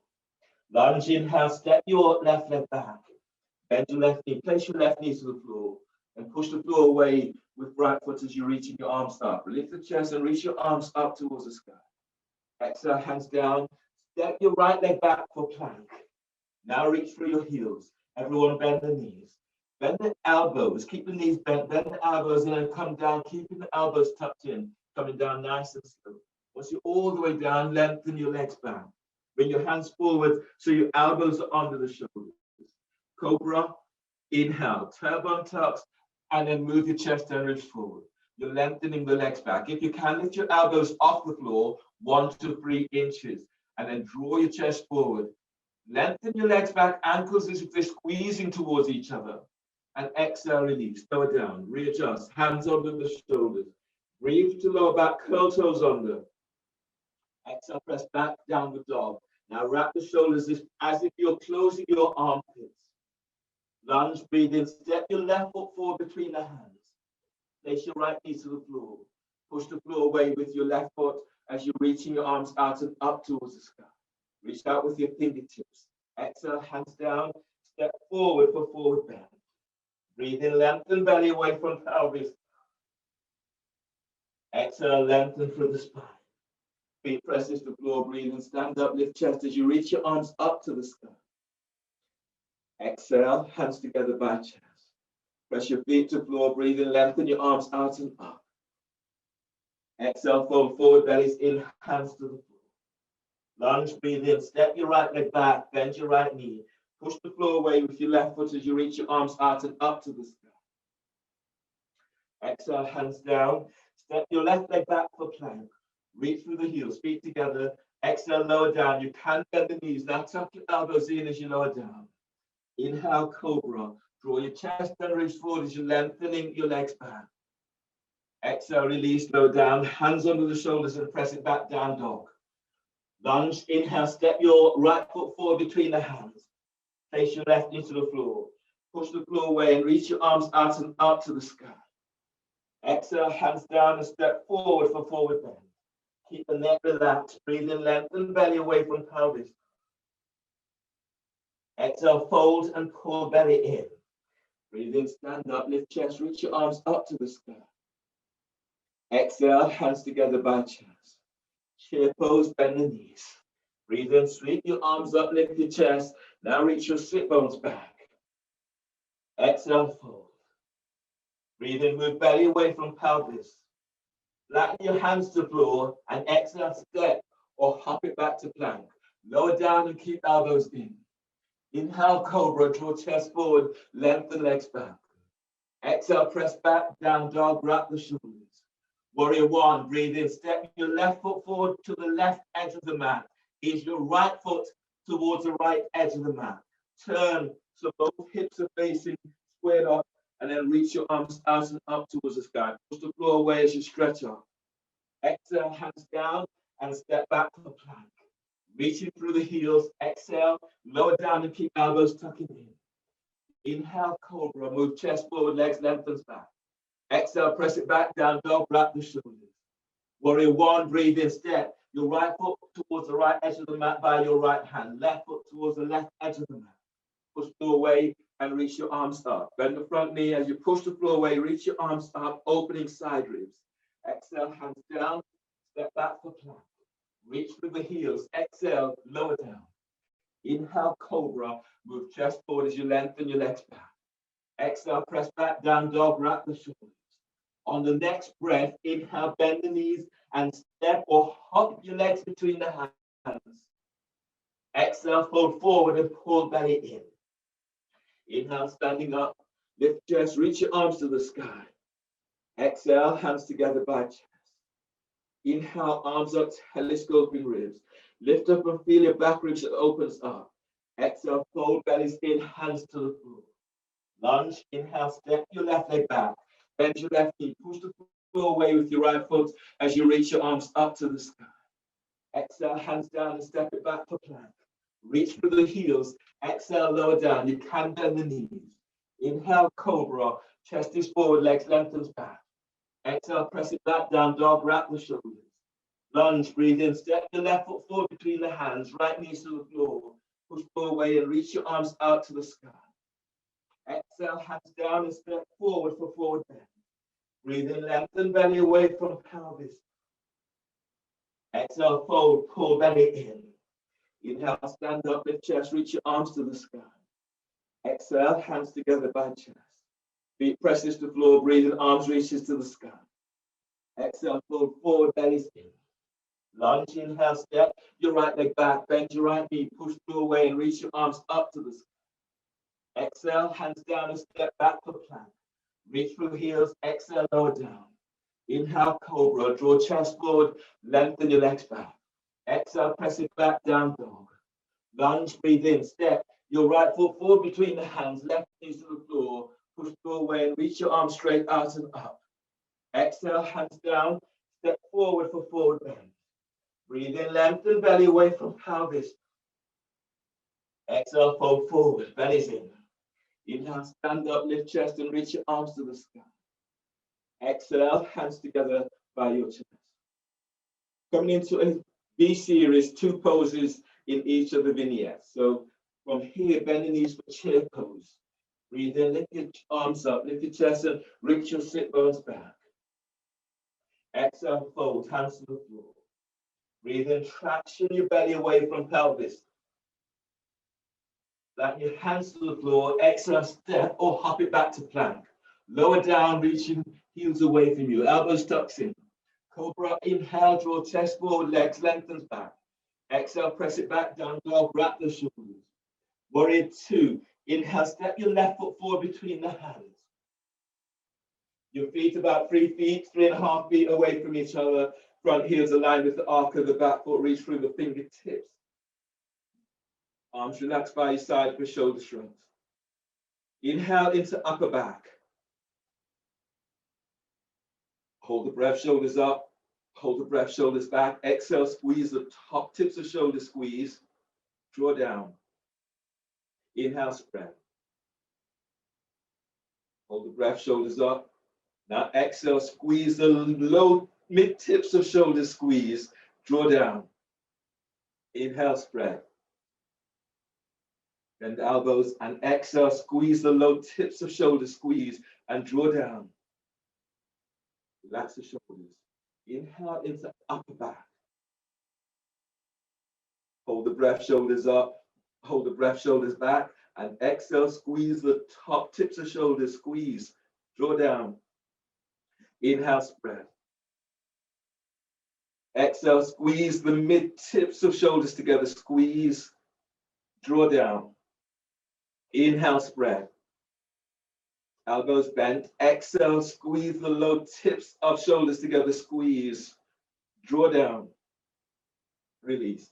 Lunge, inhale, step your left leg back. Bend your left knee, place your left knee to the floor, and push the floor away with right foot as you're reaching your arms up. Lift the chest and reach your arms up towards the sky. Exhale, hands down. Step your right leg back for plank. Now reach through your heels. Everyone bend the knees. Bend the elbows. Keep the knees bent. Bend the elbows and then come down, keeping the elbows tucked in. Coming down nice and slow. Once you're all the way down, lengthen your legs back. Bring your hands forward so your elbows are under the shoulders. Cobra, inhale, tailbone tucks, and then move your chest and ribs forward. You're lengthening the legs back. If you can, lift your elbows off the floor 1 to 3 inches, and then draw your chest forward. Lengthen your legs back, ankles as if they're squeezing towards each other. And exhale, release, lower down, readjust, hands under the shoulders. Breathe to lower back, curl toes under. Exhale, press back, downward dog. Now wrap the shoulders as if you're closing your armpits. Lunge, breathe in, step your left foot forward between the hands. Place your right knee to the floor. Push the floor away with your left foot as you're reaching your arms out and up towards the sky. Reach out with your fingertips. Exhale, hands down, step forward for forward bend. Breathe in, lengthen belly away from pelvis. Exhale, lengthen through the spine. Feet presses the floor, breathe and stand up, lift chest as you reach your arms up to the sky. Exhale, hands together by chest. Press your feet to floor, breathe in, lengthen your arms out and up. Exhale, fold forward, bellies in, hands to the floor. Lunge, breathe in, step your right leg back, bend your right knee. Push the floor away with your left foot as you reach your arms out and up to the sky. Exhale, hands down. Step your left leg back for plank. Reach through the heels, feet together. Exhale, lower down. You can bend the knees. Now tuck your elbows in as you lower down. Inhale, cobra. Draw your chest and ribs forward as you're lengthening your legs back. Exhale, release, lower down. Hands under the shoulders and press it back, down dog. Lunge, inhale, step your right foot forward between the hands. Place your left knee to the floor. Push the floor away and reach your arms out and up to the sky. Exhale, hands down and step forward for forward bend. Keep the neck relaxed. Breathe in, lengthen belly away from pelvis. Exhale, fold and pull belly in. Breathe in, stand up, lift chest, reach your arms up to the sky. Exhale, hands together by chest. Chair pose, bend the knees. Breathe in, sweep your arms up, lift your chest. Now reach your sit bones back. Exhale, fold. Breathe in, move belly away from pelvis. Flatten your hands to floor and exhale, step or hop it back to plank. Lower down and keep elbows in. Inhale, cobra, draw chest forward, lengthen legs back. Exhale, press back, down dog, wrap the shoulders. Warrior one, breathe in, step your left foot forward to the left edge of the mat. Is your right foot towards the right edge of the mat. Turn so both hips are facing squared up and then reach your arms out and up towards the sky. Push the floor away as you stretch up. Exhale, hands down and step back for plank. Reaching through the heels, exhale, lower down and keep elbows tucking in. Inhale, cobra, move chest forward, legs lengthens back. Exhale, press it back, down dog, wrap the shoulders. Warrior one, breathe in, step. Your right foot towards the right edge of the mat by your right hand. Left foot towards the left edge of the mat. Push the floor away and reach your arms up. Bend the front knee as you push the floor away, reach your arms up, opening side ribs. Exhale, hands down, step back for plank. Reach through the heels, exhale, lower down. Inhale, cobra, move chest forward as you lengthen your legs back. Exhale, press back, down dog, wrap the shoulders. On the next breath, inhale, bend the knees and step or hop your legs between the hands. Exhale, fold forward and pull belly in. Inhale, standing up, lift chest, reach your arms to the sky. Exhale, hands together by chest. Inhale, arms up, telescoping ribs. Lift up and feel your back ribs that opens up. Exhale, fold bellies in, hands to the floor. Lunge, inhale, step your left leg back. Bend your left knee, push the floor away with your right foot as you reach your arms up to the sky. Exhale, hands down and step it back for plank. Reach for the heels. Exhale, lower down. You can bend the knees. Inhale, cobra. Chest is forward, legs lengthens back. Exhale, press it back down, dog, wrap the shoulders. Lunge, breathe in, step the left foot forward between the hands, right knees to the floor. Push floor away and reach your arms out to the sky. Exhale, hands down and step forward for forward bend. Breathe in, lengthen belly away from pelvis. Exhale, fold, pull belly in. Inhale, stand up, lift chest, reach your arms to the sky. Exhale, hands together by chest. Feet presses to floor, breathe in, arms reaches to the sky. Exhale, fold forward, bellies in. Lunge, inhale, step your right leg back, bend your right knee, push through away and reach your arms up to the sky. Exhale, hands down and step back for plank. Reach through heels, exhale, lower down. Inhale, cobra, draw chest forward, lengthen your legs back. Exhale, press it back, down dog. Lunge, breathe in, step your right foot forward between the hands, left knees to the floor, push through away and reach your arms straight out and up. Exhale, hands down, step forward for forward bend. Breathe in, lengthen belly away from pelvis. Exhale, fold forward, belly's in. Inhale, stand up, lift chest and reach your arms to the sky. Exhale, hands together by your chest. Coming into a B series, 2 poses in each of the vignettes. So from here, bend the knees for chair pose. Breathe in, lift your arms up, lift your chest and reach your sit bones back. Exhale, fold, hands to the floor. Breathe in, traction your belly away from pelvis. Flatten your hands to the floor, exhale, step or hop it back to plank. Lower down, reaching heels away from you, elbows tucks in. Cobra, inhale, draw chest forward, legs lengthens back. Exhale, press it back down, dog, wrap the shoulders. Warrior 2, inhale, step your left foot forward between the hands. Your feet about 3 feet, 3.5 feet away from each other. Front heels aligned with the arc of the back foot, reach through the fingertips. Arms relaxed by your side for shoulder shrugs. Inhale into upper back. Hold the breath, shoulders up. Hold the breath, shoulders back. Exhale, squeeze the top tips of shoulders, squeeze. Draw down. Inhale, spread. Hold the breath, shoulders up. Now exhale, squeeze the low mid tips of shoulders, squeeze. Draw down. Inhale, spread. Bend the elbows and exhale, squeeze the low tips of shoulders, squeeze and draw down. Relax the shoulders. Inhale into upper back. Hold the breath, shoulders up. Hold the breath, shoulders back. And exhale, squeeze the top tips of shoulders, squeeze. Draw down. Inhale, spread. Exhale, squeeze the mid tips of shoulders together, squeeze. Draw down. Inhale, spread. Elbows bent. Exhale, squeeze the low tips of shoulders together, squeeze. Draw down. Release.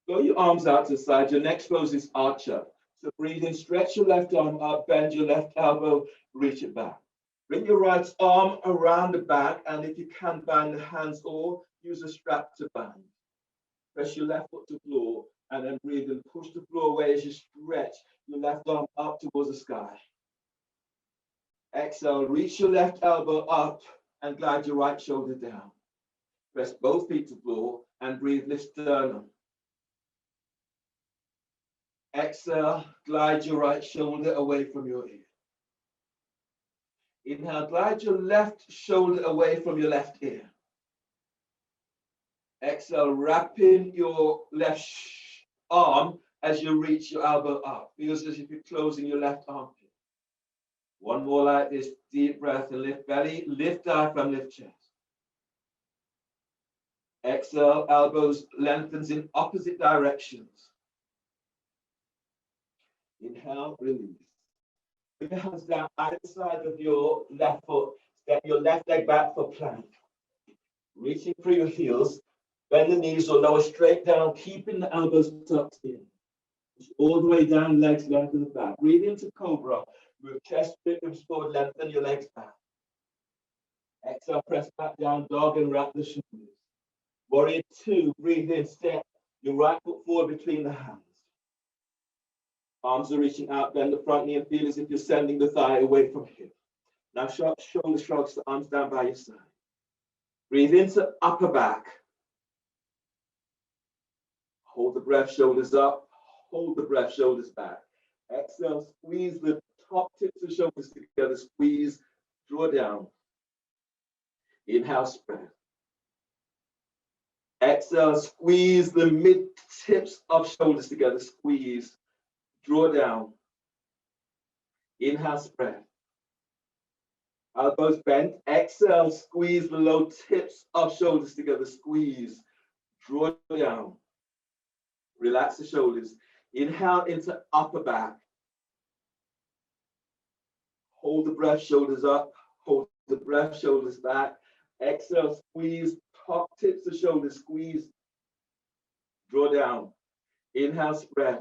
Throw your arms out to the side. Your next pose is archer. So breathe in, stretch your left arm up, bend your left elbow, reach it back. Bring your right arm around the back, and if you can, bind the hands or use a strap to bind. Press your left foot to floor, and then breathe and push the floor away as you stretch your left arm up towards the sky. Exhale, reach your left elbow up and glide your right shoulder down. Press both feet to floor and breathe, lift sternum. Exhale, glide your right shoulder away from your ear. Inhale, glide your left shoulder away from your left ear. Exhale, wrapping your left arm as you reach your elbow up. Feels as if you're closing your left armpit. One more like this. Deep breath and lift belly, lift diaphragm, lift chest. Exhale, elbows lengthens in opposite directions. Inhale, release. Bring your hands down either side of your left foot. Step your left leg back for plank. Reaching through your heels. Bend the knees or lower straight down, keeping the elbows tucked in. All the way down, legs lengthen the back. Breathe into cobra. Move chest, ribs forward, lengthen your legs back. Exhale, press back down, dog, and wrap the shoulders. Warrior 2, breathe in, step your right foot forward between the hands. Arms are reaching out, bend the front knee and feel as if you're sending the thigh away from hip. Now shoulder shrugs, the arms down by your side. Breathe into upper back. Hold the breath, shoulders up. Hold the breath, shoulders back. Exhale, squeeze the top tips of shoulders together. Squeeze, draw down. Inhale, spread. Exhale, squeeze the mid tips of shoulders together. Squeeze, draw down. Inhale, spread. Elbows bent. Exhale, squeeze the low tips of shoulders together. Squeeze, draw down. Relax the shoulders. Inhale into upper back. Hold the breath, shoulders up. Hold the breath, shoulders back. Exhale, squeeze top tips of shoulders. Squeeze, draw down. Inhale, spread.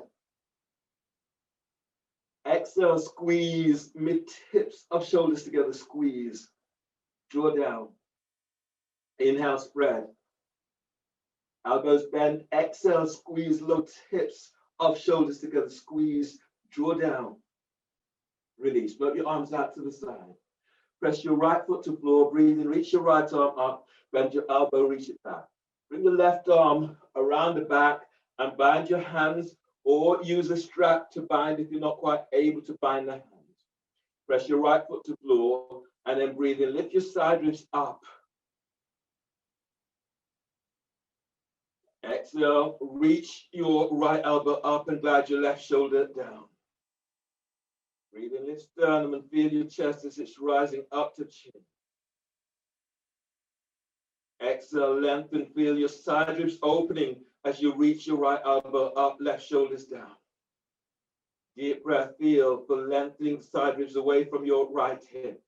Exhale, squeeze mid tips of shoulders together. Squeeze, draw down. Inhale, spread. Elbows bend. Exhale, squeeze low tips of shoulders together. Squeeze, draw down. Release. Float your arms out to the side. Press your right foot to floor. Breathe in. Reach your right arm up. Bend your elbow. Reach it back. Bring the left arm around the back and bind your hands, or use a strap to bind if you're not quite able to bind the hands. Press your right foot to floor and then breathe in. Lift your side ribs up. Exhale, reach your right elbow up and glide your left shoulder down. Breathe in, lift sternum and feel your chest as it's rising up to chin. Exhale, lengthen, feel your side ribs opening as you reach your right elbow up, left shoulders down. Deep breath, feel the lengthening side ribs away from your right hip.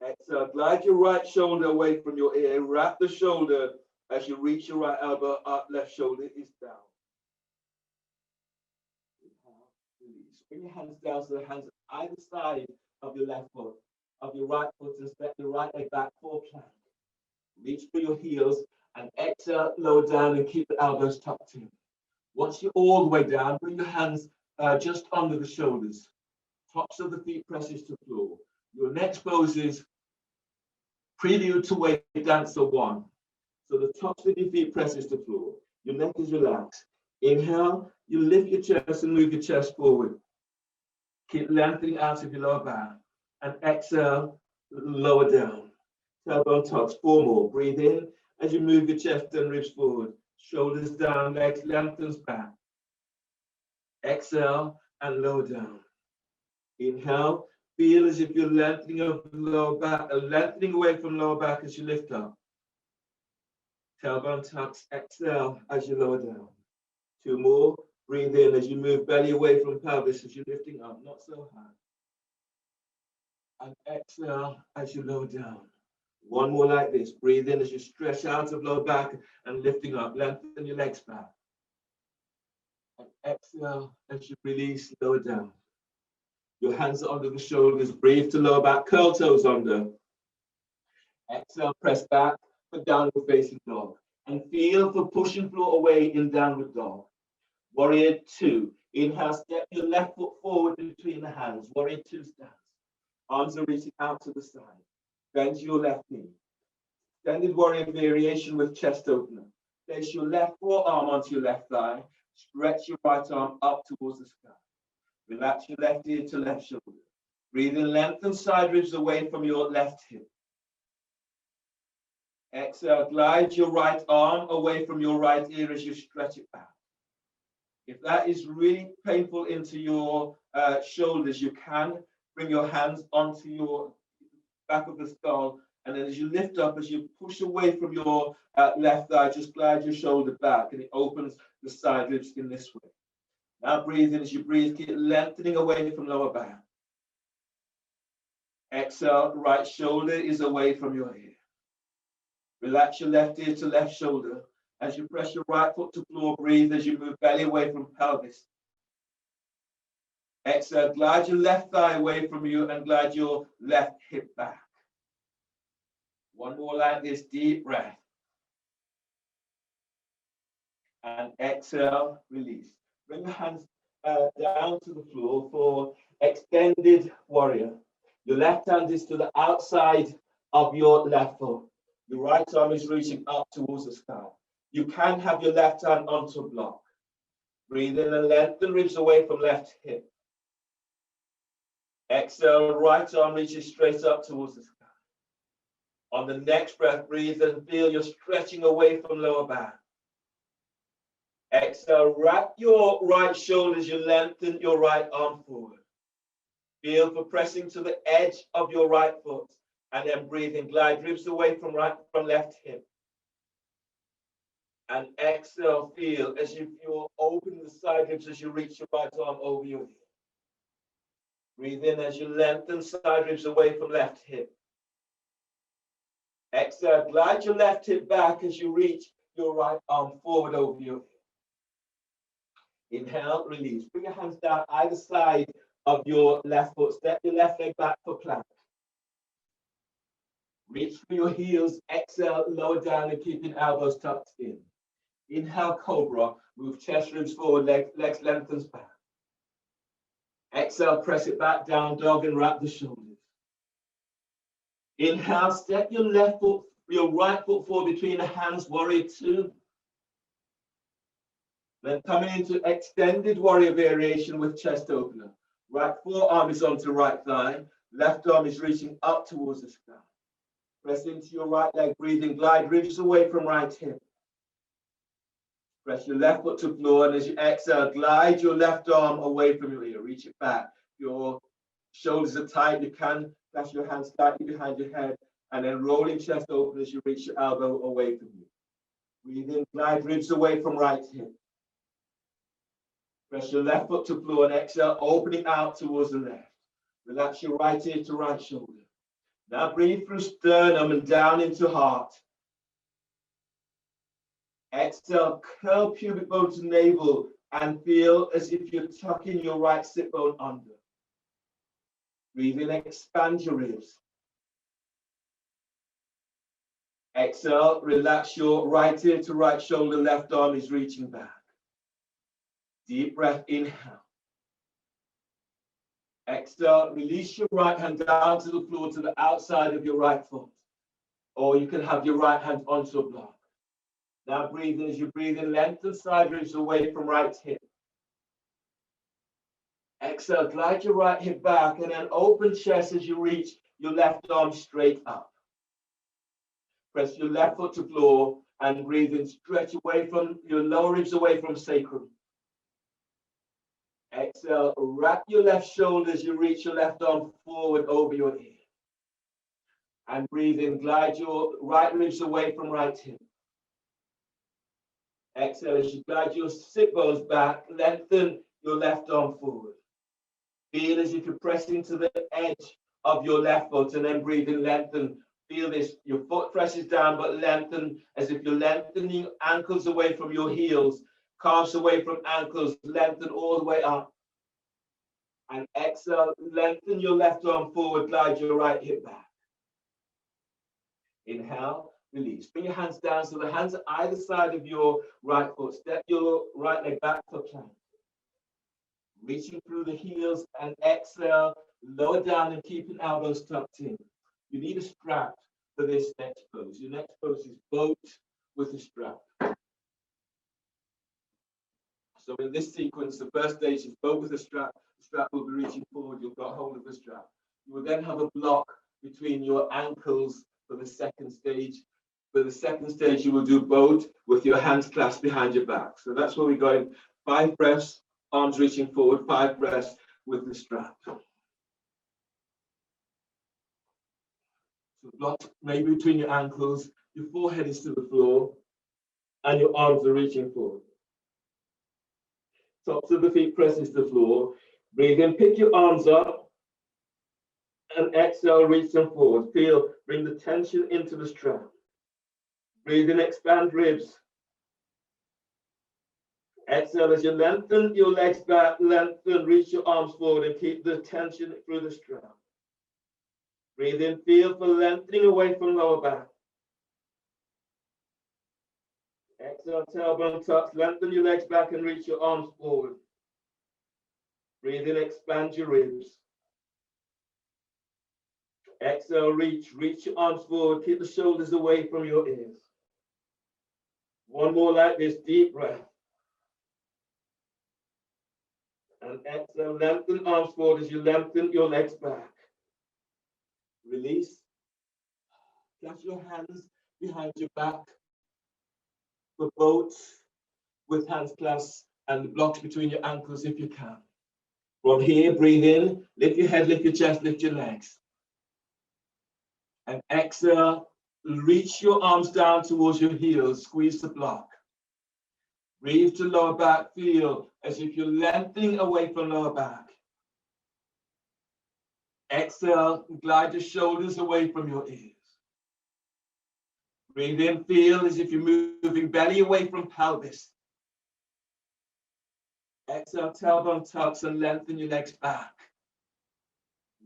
Exhale, glide your right shoulder away from your ear. Wrap the shoulder as you reach your right elbow up, left shoulder is down. Release. Bring your hands down so the hands on either side of your left foot, of your right foot, and step your right leg back for plank. Reach for your heels and exhale, lower down and keep the elbows tucked in. Once you're all the way down, bring your hands just under the shoulders. Tops of the feet presses to floor. Your next pose is prelude to wave dancer 1. So the tops of your feet presses to floor. Your neck is relaxed. Inhale, you lift your chest and move your chest forward. Keep lengthening out of your lower back. And exhale, lower down. Tailbone tucks, 4 more. Breathe in as you move your chest and ribs forward. Shoulders down, legs lengthens back. Exhale and lower down. Inhale, feel as if you're lengthening of the lower back, lengthening away from lower back as you lift up. Tailbone tucks, exhale as you lower down. 2 more. Breathe in as you move belly away from pelvis as you're lifting up, not so high. And exhale as you lower down. 1 more like this. Breathe in as you stretch out of lower back and lifting up. Lengthen your legs back. And exhale as you release, lower down. Your hands are under the shoulders. Breathe to lower back. Curl toes under. Exhale, press back for downward facing dog. And feel for pushing floor away in downward dog. Warrior 2. Inhale, step your left foot forward between the hands. Warrior 2 stance. Arms are reaching out to the side. Bend your left knee. Extended warrior variation with chest opener. Place your left forearm onto your left thigh. Stretch your right arm up towards the sky. Relax your left ear to left shoulder. Breathe in, lengthen side ribs away from your left hip. Exhale, glide your right arm away from your right ear as you stretch it back. If that is really painful into your shoulders, you can bring your hands onto your back of the skull. And then as you lift up, as you push away from your left thigh, just glide your shoulder back and it opens the side ribs in this way. Now breathe in. As you breathe, keep lengthening away from lower back. Exhale, right shoulder is away from your ear. Relax your left ear to left shoulder. As you press your right foot to floor, breathe as you move belly away from pelvis. Exhale, glide your left thigh away from you and glide your left hip back. One more like this, deep breath. And exhale, release. Bring your hands down to the floor for extended warrior. Your left hand is to the outside of your left foot. Your right arm is reaching up towards the sky. You can have your left hand onto a block. Breathe in and lengthen ribs away from left hip. Exhale, right arm reaches straight up towards the sky. On the next breath, breathe and feel you're stretching away from lower back. Exhale, wrap your right shoulders, you lengthen your right arm forward. Feel for pressing to the edge of your right foot, and then breathe in, glide ribs away from left hip. And exhale, feel as if you're opening the side ribs as you reach your right arm over your ear. Breathe in as you lengthen side ribs away from left hip. Exhale, glide your left hip back as you reach your right arm forward over your ear. Inhale, release. Bring your hands down either side of your left foot. Step your left leg back for plank. Reach for your heels. Exhale, lower down and keeping elbows tucked in. Inhale, cobra. Move chest ribs forward, legs lengthens back. Exhale, press it back down, dog, and wrap the shoulders. Inhale, step your right foot forward between the hands, warrior two. Then coming into extended warrior variation with chest opener. Right forearm is onto right thigh. Left arm is reaching up towards the sky. Press into your right leg, breathing, glide ribs away from right hip. Press your left foot to floor, and as you exhale, glide your left arm away from your ear. Reach it back. Your shoulders are tight. You can press your hands slightly behind your head, and then rolling chest open as you reach your elbow away from you. Breathe in, glide ribs away from right hip. Press your left foot to floor and exhale, opening out towards the left. Relax your right ear to right shoulder. Now breathe through sternum and down into heart. Exhale, curl pubic bone to navel and feel as if you're tucking your right sit bone under. Breathe in, expand your ribs. Exhale, relax your right ear to right shoulder, left arm is reaching back. Deep breath, inhale. Exhale, release your right hand down to the floor to the outside of your right foot. Or you can have your right hand onto a block. Now breathe in. As you breathe in, lengthen side ribs away from right hip. Exhale, glide your right hip back and then open chest as you reach your left arm straight up. Press your left foot to floor and breathe in, stretch away from your lower ribs away from sacrum. Exhale, wrap your left shoulder as you reach your left arm forward over your ear. And breathe in, glide your right ribs away from right hip. Exhale, as you glide your sit bones back, lengthen your left arm forward. Feel as if you're pressing to the edge of your left foot, and then breathe in, lengthen. Feel this, your foot presses down, but lengthen as if you're lengthening ankles away from your heels, calves away from ankles, lengthen all the way up. And exhale, lengthen your left arm forward, glide your right hip back. Inhale, release. Bring your hands down so the hands are either side of your right foot. Step your right leg back for plank. Reaching through the heels and exhale, lower down and keeping elbows tucked in. You need a strap for this next pose. Your next pose is boat with a strap. So in this sequence, the first stage is boat with a strap. The strap will be reaching forward. You've got hold of the strap. You will then have a block between your ankles for the second stage. For the second stage, you will do boat with your hands clasped behind your back. So that's where we're going 5 breaths, arms reaching forward, 5 breaths with the strap. So block maybe between your ankles, your forehead is to the floor, and your arms are reaching forward. Tops of the feet presses the floor. Breathe in, pick your arms up, and exhale, reach them forward. Feel, bring the tension into the strap. Breathe in, expand ribs. Exhale as you lengthen your legs back, lengthen, reach your arms forward and keep the tension through the strap. Breathe in, feel for lengthening away from lower back. Exhale, tailbone tucks, lengthen your legs back and reach your arms forward. Breathe in, expand your ribs. Exhale, reach your arms forward, keep the shoulders away from your ears. One more like this, deep breath. And exhale, lengthen arms forward as you lengthen your legs back. Release. Clasp your hands behind your back for both with hands clasped and the blocks between your ankles if you can. From here, breathe in, lift your head, lift your chest, lift your legs. And exhale, reach your arms down towards your heels, squeeze the block. Breathe to lower back, feel as if you're lengthening away from lower back. Exhale, glide your shoulders away from your ears. Breathe in, feel as if you're moving belly away from pelvis. Exhale, tailbone tucks and lengthen your legs back.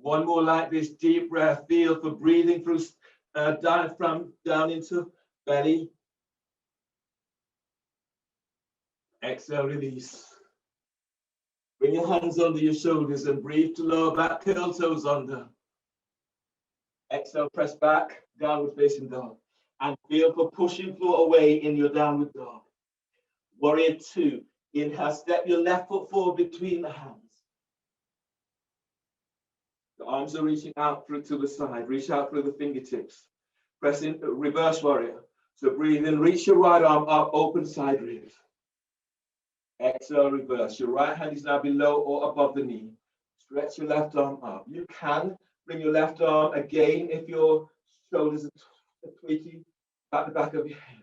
One more like this, deep breath, feel for breathing through diaphragm down into belly. Exhale, release. Bring your hands under your shoulders and breathe to lower back, curl toes under. Exhale, press back, downward facing dog. And feel for pushing floor away in your downward dog. Warrior 2. Inhale, step your left foot forward between the hands. The arms are reaching out through to the side. Reach out through the fingertips. Press in, reverse warrior. So breathe in, reach your right arm up, open side ribs. Exhale, reverse. Your right hand is now below or above the knee. Stretch your left arm up. You can bring your left arm again if your shoulders are tweaking at the back of your head.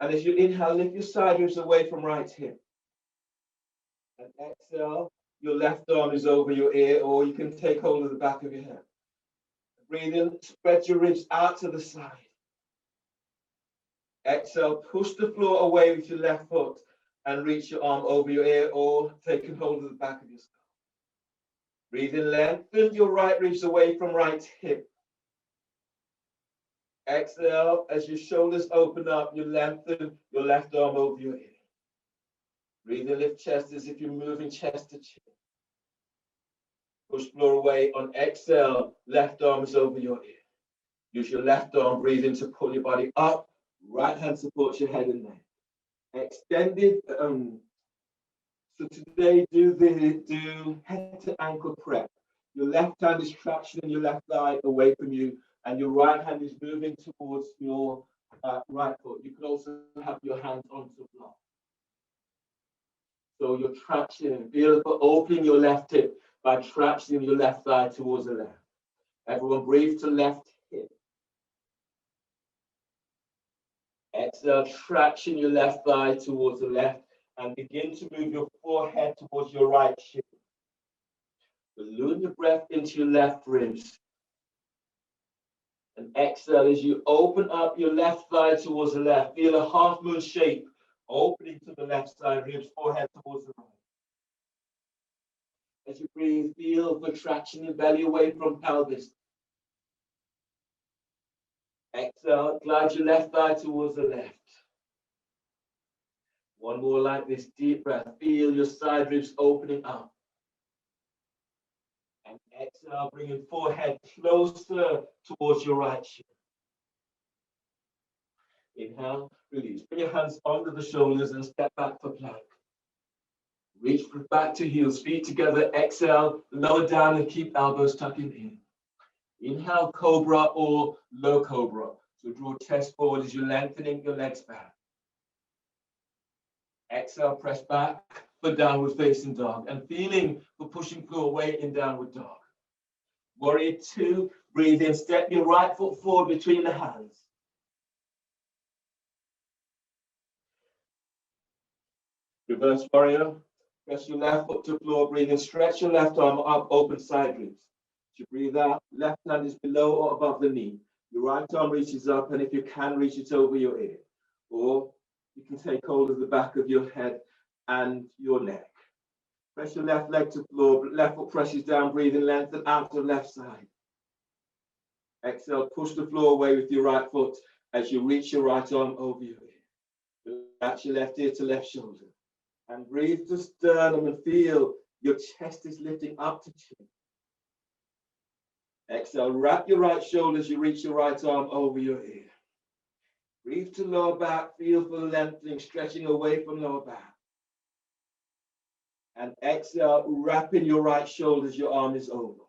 And as you inhale, lift your side ribs away from right hip. And exhale, your left arm is over your ear, or you can take hold of the back of your head. Breathe in, spread your ribs out to the side. Exhale, push the floor away with your left foot and reach your arm over your ear or take hold of the back of your skull. Breathe in, lengthen your right ribs away from right hip. Exhale, as your shoulders open up, you lengthen your left arm over your ear. Breathe in, lift chest as if you're moving chest to chin. Push floor away. On exhale, left arm is over your ear. Use your left arm, breathe in to pull your body up. Right hand supports your head and neck. Extended. So today, do head to ankle prep. Your left hand is traction your left thigh away from you, and your right hand is moving towards your right foot. You can also have your hands onto the block. So your traction, feel for opening your left hip by tractioning your left thigh towards the left. Everyone breathe to left hip. Exhale, traction your left thigh towards the left and begin to move your forehead towards your right shin. Balloon your breath into your left ribs. And exhale as you open up your left thigh towards the left. Feel a half moon shape opening to the left side, ribs, forehead towards the right. As you breathe, feel for traction your belly away from pelvis. Exhale, glide your left thigh towards the left. One more like this, deep breath. Feel your side ribs opening up. And exhale, bring your forehead closer towards your right shin. Inhale, release. Bring your hands under the shoulders and step back for plank. Reach back to heels, feet together. Exhale, lower down and keep elbows tucking in. Inhale, cobra or low cobra. So draw chest forward as you're lengthening your legs back. Exhale, press back, for downward facing dog and feeling for pushing floor weight in downward dog. Warrior 2, breathe in, step your right foot forward between the hands. Reverse warrior, press your left foot to floor, breathe in, stretch your left arm up, open side ribs. As you breathe out, left hand is below or above the knee. Your right arm reaches up, and if you can, reach it over your ear. Or you can take hold of the back of your head and your neck. Press your left leg to floor, left foot presses down, breathing, lengthen out to left side. Exhale, push the floor away with your right foot as you reach your right arm over your ear. Relax your left ear to left shoulder. And breathe to sternum and feel your chest is lifting up to chin. Exhale, wrap your right shoulder as you reach your right arm over your ear. Breathe to lower back, feel for lengthening, stretching away from lower back. And exhale, wrapping your right shoulder as your arm is over.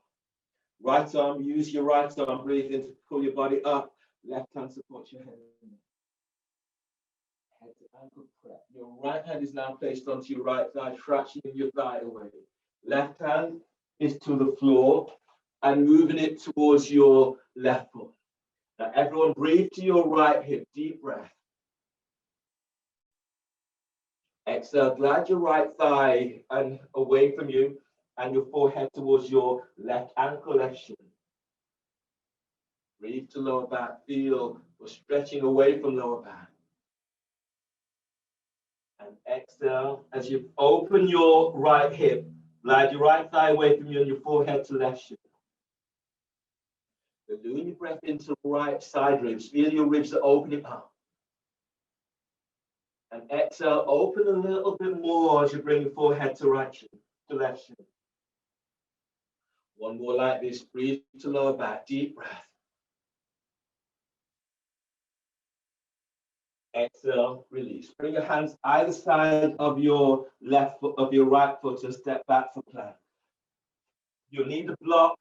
Right arm, use your right arm, breathe in to pull your body up. Left hand supports your head. Head to ankle press. Your right hand is now placed onto your right thigh, stretching your thigh away. Left hand is to the floor and moving it towards your left foot. Now everyone breathe to your right hip, deep breath. Exhale, glide your right thigh and away from you and your forehead towards your left ankle, left shin. Breathe to lower back, feel for stretching away from lower back. And exhale, as you open your right hip, glide your right thigh away from you and your forehead to left shin. Balloon your breath into right side ribs. Feel your ribs are opening up. And exhale, open a little bit more as you bring your forehead to right shin, to left shin. One more like this. Breathe to lower back. Deep breath. Exhale, release. Bring your hands either side of your left foot, of your right foot, and step back for plank. You'll need a block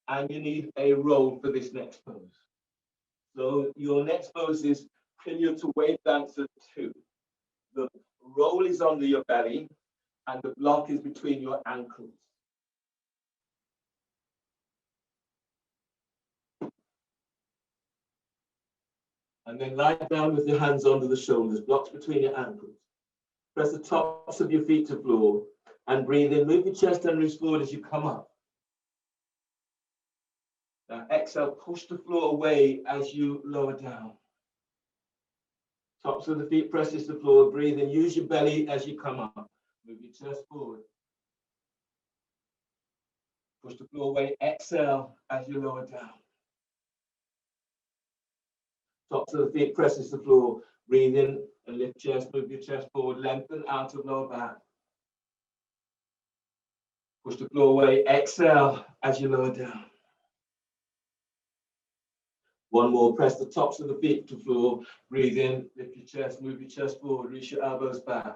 and you need a roll for this next pose. So your next pose is pillar to wave dancer 2. The roll is under your belly and the block is between your ankles. And then lie down with your hands under the shoulders, blocks between your ankles. Press the tops of your feet to floor and breathe in. Move your chest and ribs forward as you come up. Now exhale, push the floor away as you lower down. Tops of the feet presses the floor. Breathe in. Use your belly as you come up. Move your chest forward. Push the floor away. Exhale as you lower down. Tops of the feet presses the floor. Breathe in and lift chest. Move your chest forward. Lengthen out of lower back. Push the floor away. Exhale as you lower down. One more. Press the tops of the feet to the floor. Breathe in. Lift your chest. Move your chest forward. Reach your elbows back.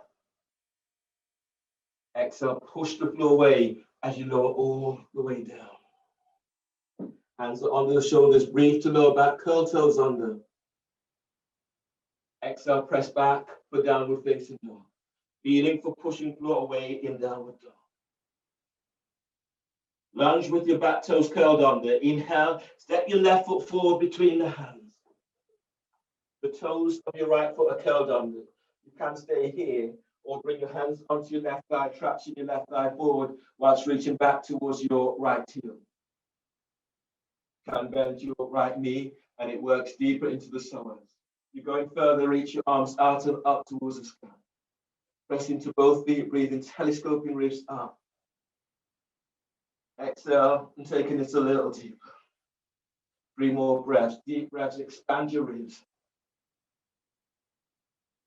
Exhale. Push the floor away as you lower all the way down. Hands are under the shoulders. Breathe to lower back. Curl toes under. Exhale, press back for downward facing dog. Feeling for pushing floor away in downward dog. Lunge with your back toes curled under. Inhale, step your left foot forward between the hands. The toes of your right foot are curled under. You can stay here or bring your hands onto your left thigh, traction your left thigh forward whilst reaching back towards your right heel. You can bend your right knee and it works deeper into the psoas. You're going further, reach your arms out and up towards the sky. Press into both feet, breathing, telescoping ribs up. Exhale and taking it a little deeper. 3 more breaths, deep breaths, expand your ribs.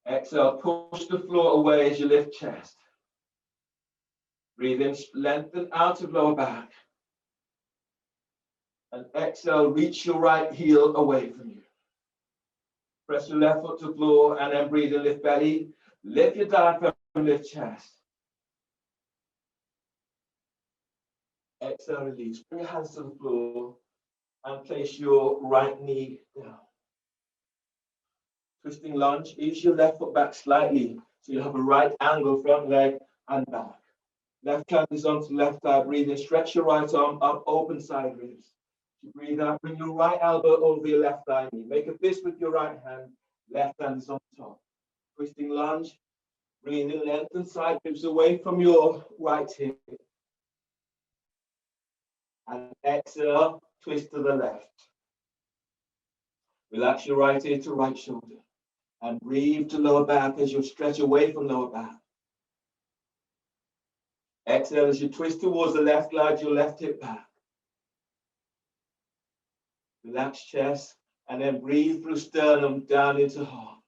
Exhale, push the floor away as you lift chest. Breathe in, lengthen out of lower back. And exhale, reach your right heel away from you. Press your left foot to the floor and then breathe in, lift belly. Lift your diaphragm, lift chest. Exhale, release. Bring your hands to the floor and place your right knee down. Twisting lunge, ease your left foot back slightly so you have a right angle front leg and back. Left hand is onto left thigh, breathing. Stretch your right arm up, open side ribs. You breathe out, bring your right elbow over your left thigh knee. Make a fist with your right hand, left hand is on top. Twisting lunge, breathing, lengthen side ribs away from your right hip. And exhale, twist to the left. Relax your right ear to right shoulder. And breathe to lower back as you stretch away from lower back. Exhale as you twist towards the left, glide your left hip back. Relax chest, and then breathe through sternum down into heart.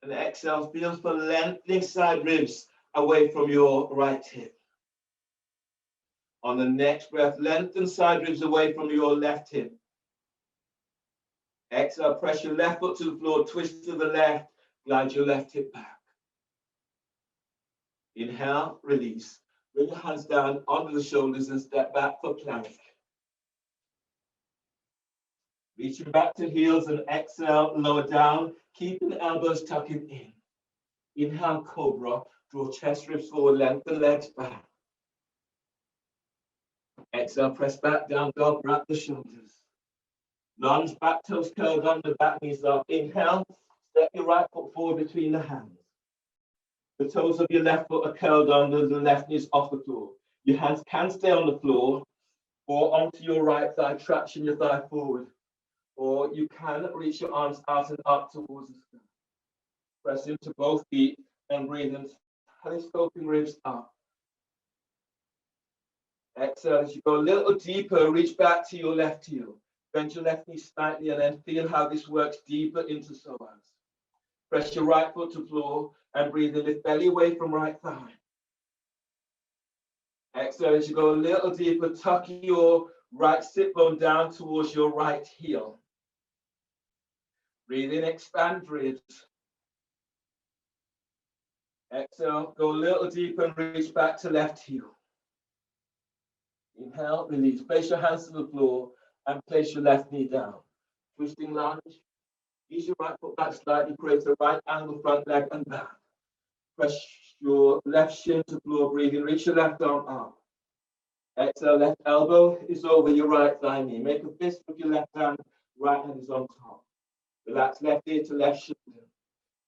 And exhale, feel for lengthening side ribs away from your right hip. On the next breath, lengthen side ribs away from your left hip. Exhale, press your left foot to the floor, twist to the left, glide your left hip back. Inhale, release. Bring your hands down onto the shoulders and step back for plank. Reaching back to heels and exhale, lower down, keeping the elbows tucking in. Inhale, cobra, draw chest ribs forward, lengthen legs back. Exhale, press back down, dog, wrap the shoulders. Lunge, back toes curled under, back knees up. Inhale, step your right foot forward between the hands. The toes of your left foot are curled under, the left knee is off the floor. Your hands can stay on the floor or onto your right thigh, traction your thigh forward. Or you can reach your arms out and up towards the sky. Press into both feet and breathe in, telescoping ribs up. Exhale as you go a little deeper, reach back to your left heel. Bend your left knee slightly and then feel how this works deeper into psoas. Press your right foot to floor and breathe in, lift belly away from right thigh. Exhale as you go a little deeper, tuck your right sit bone down towards your right heel. Breathe in, expand ribs. Exhale, go a little deeper and reach back to left heel. Inhale, release. Place your hands to the floor and place your left knee down. Twisting lunge. Ease your right foot back slightly, create a right angle front leg and back. Press your left shin to floor, breathing. Reach your left arm up. Exhale, left elbow is over your right thigh knee. Make a fist with your left hand, right hand is on top. Relax left ear to left shoulder.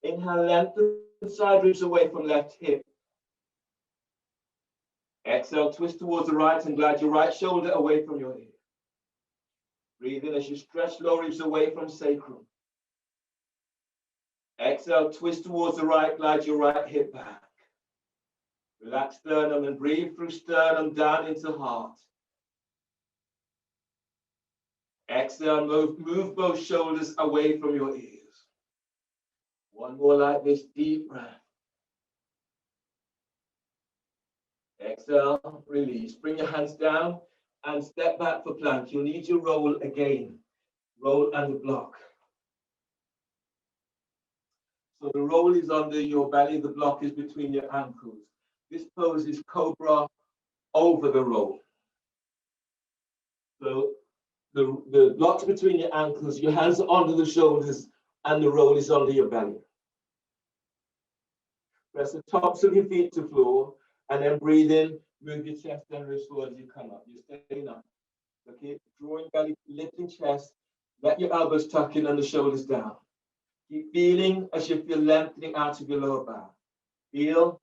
Inhale, lengthen side ribs away from left hip. Exhale, twist towards the right and glide your right shoulder away from your ear. Breathe in as you stretch lower ribs away from sacrum. Exhale, twist towards the right, glide your right hip back. Relax sternum and breathe through sternum down into heart. Exhale, move both shoulders away from your ears. One more like this, deep breath. Exhale, release. Bring your hands down and step back for plank. You'll need your roll again. Roll and block. So the roll is under your belly, the block is between your ankles. This pose is cobra over the roll. So the block's between your ankles, your hands are under the shoulders, and the roll is under your belly. Press the tops of your feet to floor, and then breathe in, move your chest and ribs forward as you come up. You're staying up. Okay, drawing belly, lifting chest, let your elbows tuck in and the shoulders down. Keep feeling as you feel lengthening out of your lower back. Feel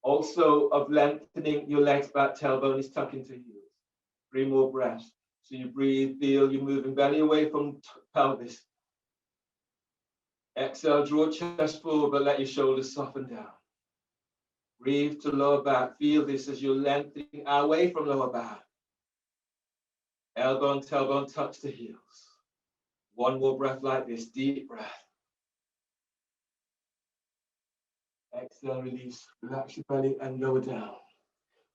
also of lengthening your legs back, tailbone is tucked into heels. 3 more breaths. So you breathe, feel you're moving belly away from pelvis. Exhale, draw chest forward, but let your shoulders soften down. Breathe to lower back. Feel this as you're lengthening away from lower back. Elbow and tailbone touch the heels. 1 more breath like this, deep breath. Exhale, release, relax your belly and lower down.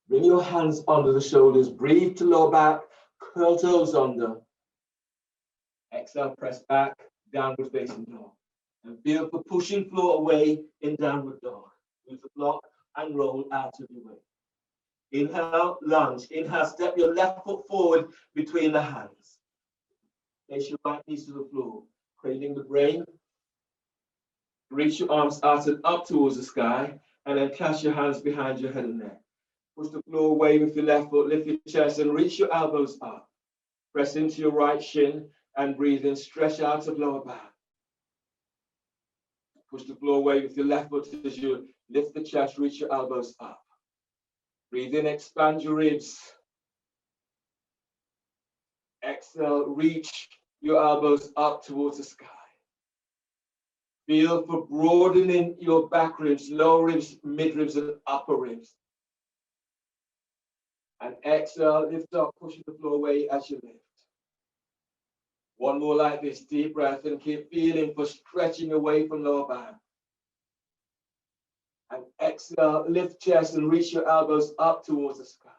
Bring your hands under the shoulders, breathe to lower back, curl toes under. Exhale, press back, downward facing dog. And feel for pushing floor away in downward dog. Use the block and roll out of your way. Inhale, lunge. Inhale, step your left foot forward between the hands. Place your right knees to the floor, cradling the brain. Reach your arms out and up towards the sky and then clasp your hands behind your head and neck. Push the floor away with your left foot, lift your chest and reach your elbows up. Press into your right shin and breathe in, stretch out of lower back. Push the floor away with your left foot as you lift the chest, reach your elbows up. Breathe in, expand your ribs. Exhale, reach your elbows up towards the sky. Feel for broadening your back ribs, lower ribs, mid ribs, and upper ribs. And exhale, lift up, pushing the floor away as you lift. One more like this, deep breath, and keep feeling for stretching away from lower back. And exhale, lift chest and reach your elbows up towards the sky.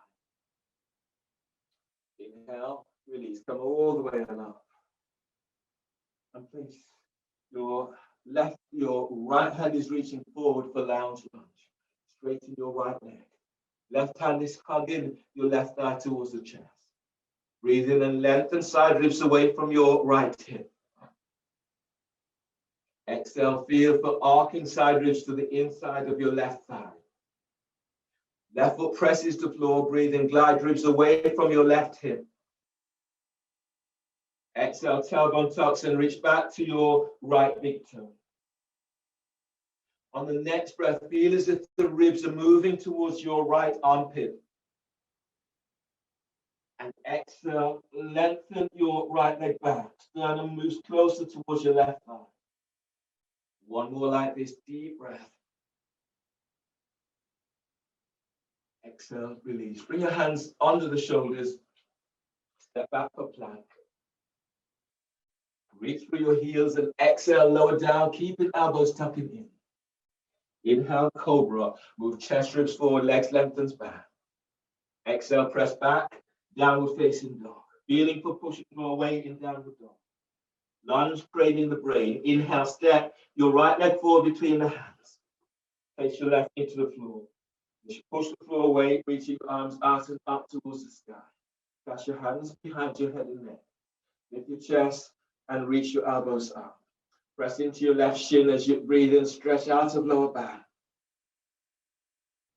Inhale, release, come all the way on up. And place your right hand is reaching forward for lounge lunge. Straighten your right leg. Left hand is hugging your left thigh towards the chest. Breathe in and lengthen side ribs away from your right hip. Exhale, feel for arcing side ribs to the inside of your left thigh. Left foot presses the floor, breathe in, glide ribs away from your left hip. Exhale, tailbone tucks and reach back to your right big toe. On the next breath, feel as if the ribs are moving towards your right armpit. And exhale, lengthen your right leg back. Sternum moves closer towards your left thigh. One more like this, deep breath. Exhale, release. Bring your hands under the shoulders. Step back for plank. Reach through your heels and exhale, lower down, keeping elbows tucking in. Inhale, cobra. Move chest ribs forward, legs lengthens back. Exhale, press back, downward facing dog. Feeling for pushing more weight in downward dog. Lunge, cradling the brain. Inhale, step your right leg forward between the hands. Place your left into the floor. You should push the floor away, reaching your arms out and up towards the sky. Clasp your hands behind your head and neck. Lift your chest and reach your elbows up. Press into your left shin as you breathe in, stretch out of lower back.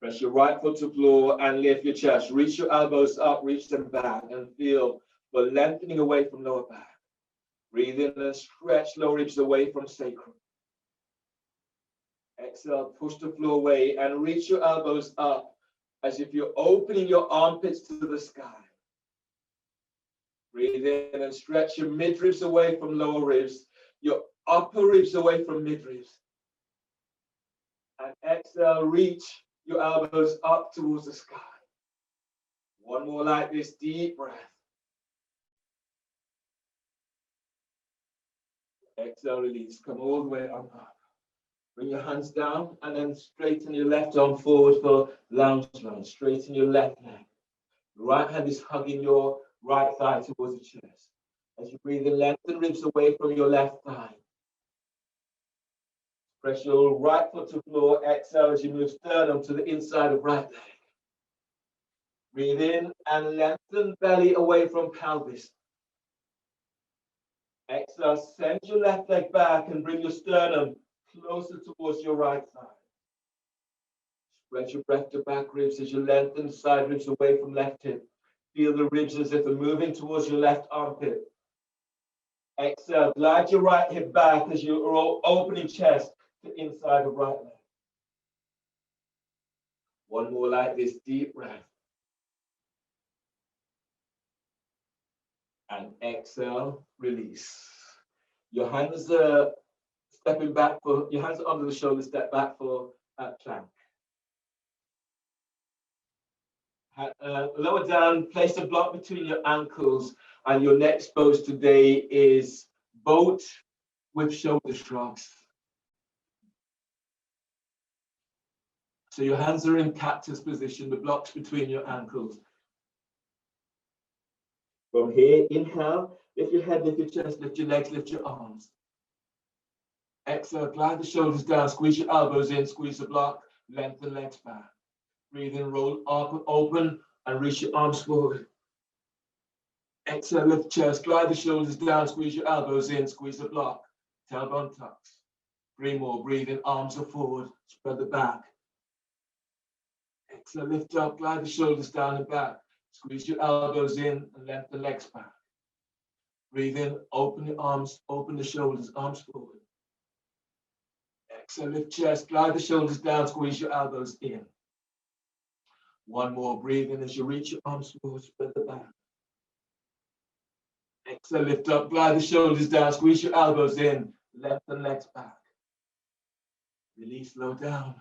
Press your right foot to floor and lift your chest. Reach your elbows up, reach them back, and feel for lengthening away from lower back. Breathe in and stretch lower ribs away from sacrum. Exhale, push the floor away and reach your elbows up as if you're opening your armpits to the sky. Breathe in and stretch your midribs away from lower ribs, your upper ribs away from midribs. And exhale, reach your elbows up towards the sky. One more like this, deep breath. Exhale, release, come all the way on up. Bring your hands down and then straighten your left arm forward for lounge lunge. Straighten your left leg. The right hand is hugging your right thigh towards the chest. As you breathe in, lengthen ribs away from your left thigh. Press your right foot to floor. Exhale as you move sternum to the inside of right leg. Breathe in and lengthen belly away from pelvis. Exhale, send your left leg back and bring your sternum closer towards your right thigh. Spread your breath to back ribs as you lengthen side ribs away from left hip. Feel the ribs as if they're moving towards your left armpit. Exhale, glide your right hip back as you are opening chest to inside of right leg. One more like this, deep breath. And exhale, release. Your hands are stepping back for, your hands are under the shoulder, step back for plank. Lower down, place a block between your ankles, and your next pose today is boat with shoulder shrugs. So your hands are in cactus position, the blocks between your ankles. From here, inhale, lift your head, lift your chest, lift your legs, lift your arms. Exhale, glide the shoulders down, squeeze your elbows in, squeeze the block, lengthen legs back. Breathe in, roll up, open, and reach your arms forward. Exhale, lift chest, glide the shoulders down, squeeze your elbows in, squeeze the block, tailbone tucks. 3 more, breathe in, arms are forward, spread the back. Exhale, lift up, glide the shoulders down and back. Squeeze your elbows in and lengthen the legs back. Breathe in, open your arms, open the shoulders, arms forward. Exhale, lift chest, glide the shoulders down, squeeze your elbows in. One more, breathe in as you reach your arms forward, spread the back. Exhale, lift up, glide the shoulders down, squeeze your elbows in, lengthen legs back. Release, slow down.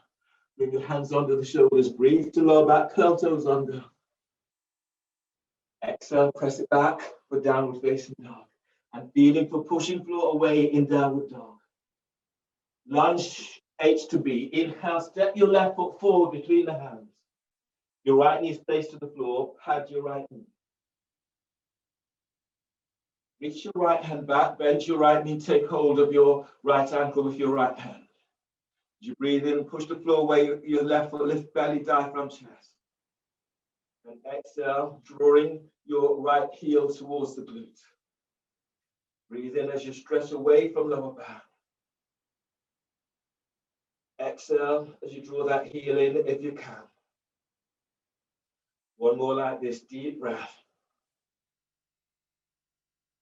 Bring your hands under the shoulders, breathe to lower back, curl toes under. Exhale, press it back for downward facing dog. And feeling for pushing floor away in downward dog. Lunge H to B. Inhale, step your left foot forward between the hands. Your right knee is placed to the floor, pad your right knee. Reach your right hand back, bend your right knee, take hold of your right ankle with your right hand. As you breathe in, push the floor away, your left foot, lift belly, diaphragm, chest. And exhale, drawing your right heel towards the glute. Breathe in as you stretch away from lower back. Exhale as you draw that heel in if you can. One more like this, deep breath.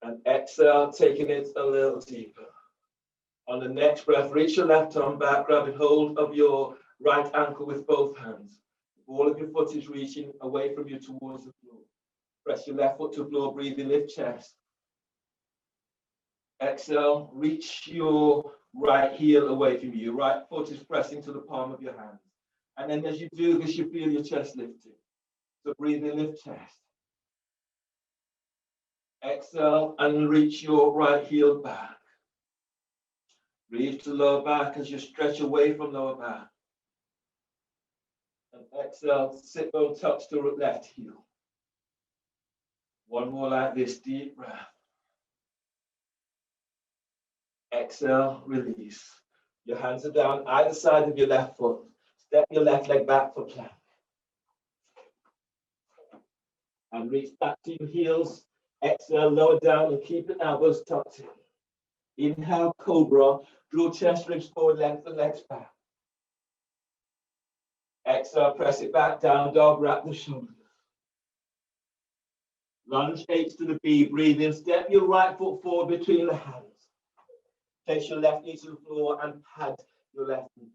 And exhale, taking it a little deeper. On the next breath, reach your left arm back, grabbing hold of your right ankle with both hands. All of your foot is reaching away from you towards the floor. Press your left foot to the floor, breathe in, lift chest. Exhale, reach your right heel away from you. Your right foot is pressing to the palm of your hand. And then as you do this, you feel your chest lifting. So breathe in, lift chest. Exhale and reach your right heel back. Breathe to lower back as you stretch away from lower back. And exhale, sit bone touch to left heel. One more like this, deep breath. Exhale, release. Your hands are down either side of your left foot. Step your left leg back for plank. And reach back to your heels. Exhale, lower down and keep your elbows tucked in. Inhale, cobra. Draw chest ribs forward, lengthen legs back. Exhale, press it back down, dog, wrap the shoulders. Lunge H to the B, breathe in, step your right foot forward between the hands. Place your left knee to the floor and pad your left knee.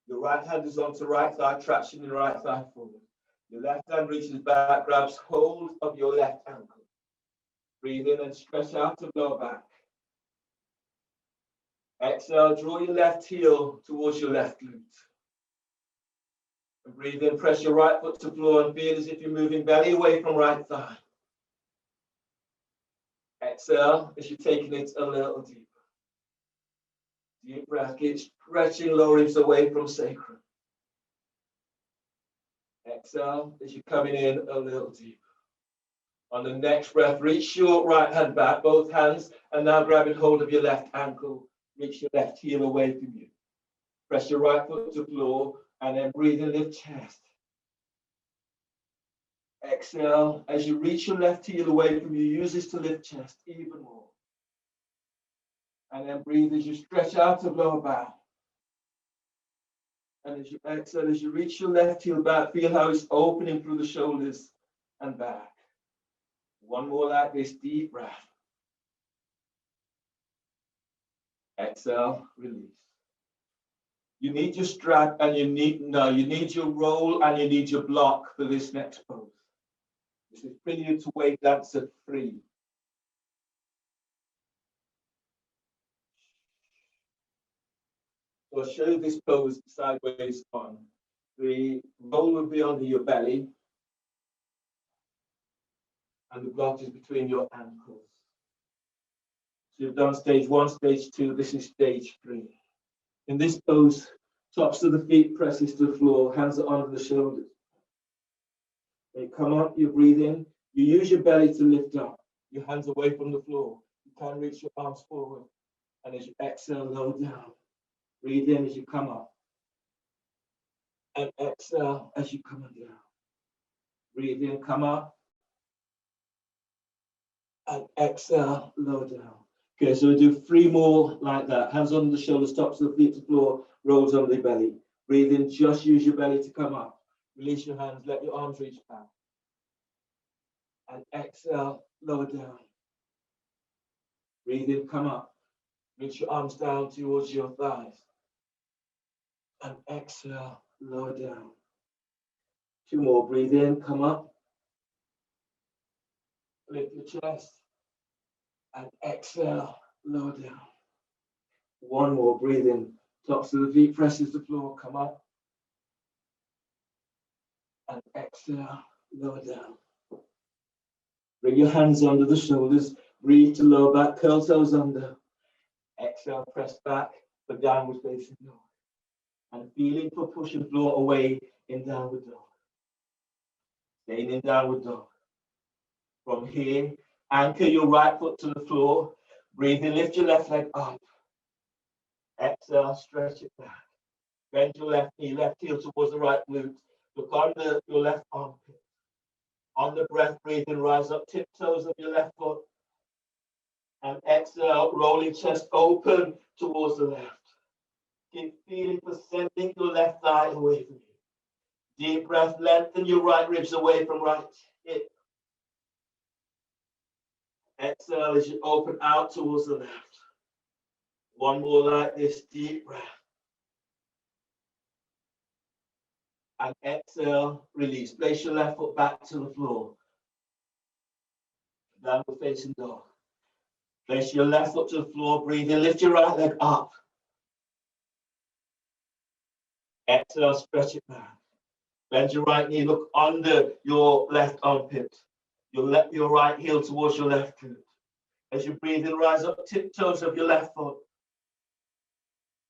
Your right hand is onto right thigh, traction in right thigh forward. Your left hand reaches back, grabs hold of your left ankle. Breathe in and stretch out to lower back. Exhale, draw your left heel towards your left glute. And breathe in, press your right foot to the floor and feel as if you're moving belly away from right thigh. Exhale as you're taking it a little deeper. Deep breath, keep stretching lower ribs away from sacrum. Exhale as you're coming in a little deeper. On the next breath, reach your right hand back, both hands, and now grabbing hold of your left ankle. Reach your left heel away from you. Press your right foot to the floor, and then breathe and lift chest. Exhale, as you reach your left heel away from you, use this to lift chest even more. And then breathe as you stretch out of lower back. And as you exhale, as you reach your left heel back, feel how it's opening through the shoulders and back. One more like this, deep breath. Exhale, release. You need your strap and you need your roll and you need your block for this next pose. This is Prelude to Wave Dancer 3. So I'll show you this pose sideways on. The roll will be under your belly and the block is between your ankles. So you've done stage 1, stage 2, this is stage 3. In this pose, tops of the feet presses to the floor, hands are under the shoulders. When you come up, you breathe in, you use your belly to lift up, your hands away from the floor. You can reach your arms forward, and as you exhale, lower down. Breathe in as you come up, and exhale as you come down. Breathe in, come up, and exhale, lower down. Okay, so we do 3 more like that. Hands under the shoulders, tops of the feet to the floor, rolls under the belly. Breathe in, just use your belly to come up. Release your hands, let your arms reach back. And exhale, lower down. Breathe in, come up. Reach your arms down towards your thighs. And exhale, lower down. Two more, breathe in, come up. Lift your chest. And exhale, lower down. One more, breathe in. Tops of the feet presses the floor, come up. And exhale, lower down. Bring your hands under the shoulders. Breathe to lower back, curl toes under. Exhale, press back for downward facing dog. And feeling for pushing floor away in downward dog. Staying in downward dog. From here, anchor your right foot to the floor. Breathe in, lift your left leg up. Exhale, stretch it back. Bend your left knee, left heel towards the right glute. Look under your left armpit. On the breath, breathe in, rise up tiptoes of your left foot. And exhale, rolling chest open towards the left. Keep feeling for sending your left thigh away from you. Deep breath, lengthen your right ribs away from right hip. Exhale as you open out towards the left. One more like this, deep breath. And exhale, release. Place your left foot back to the floor. Downward facing dog. Place your left foot to the floor, breathe in, lift your right leg up. Exhale, stretch it back. Bend your right knee, look under your left armpit. Your right heel towards your left glute. As you breathe in, rise up tiptoes of your left foot.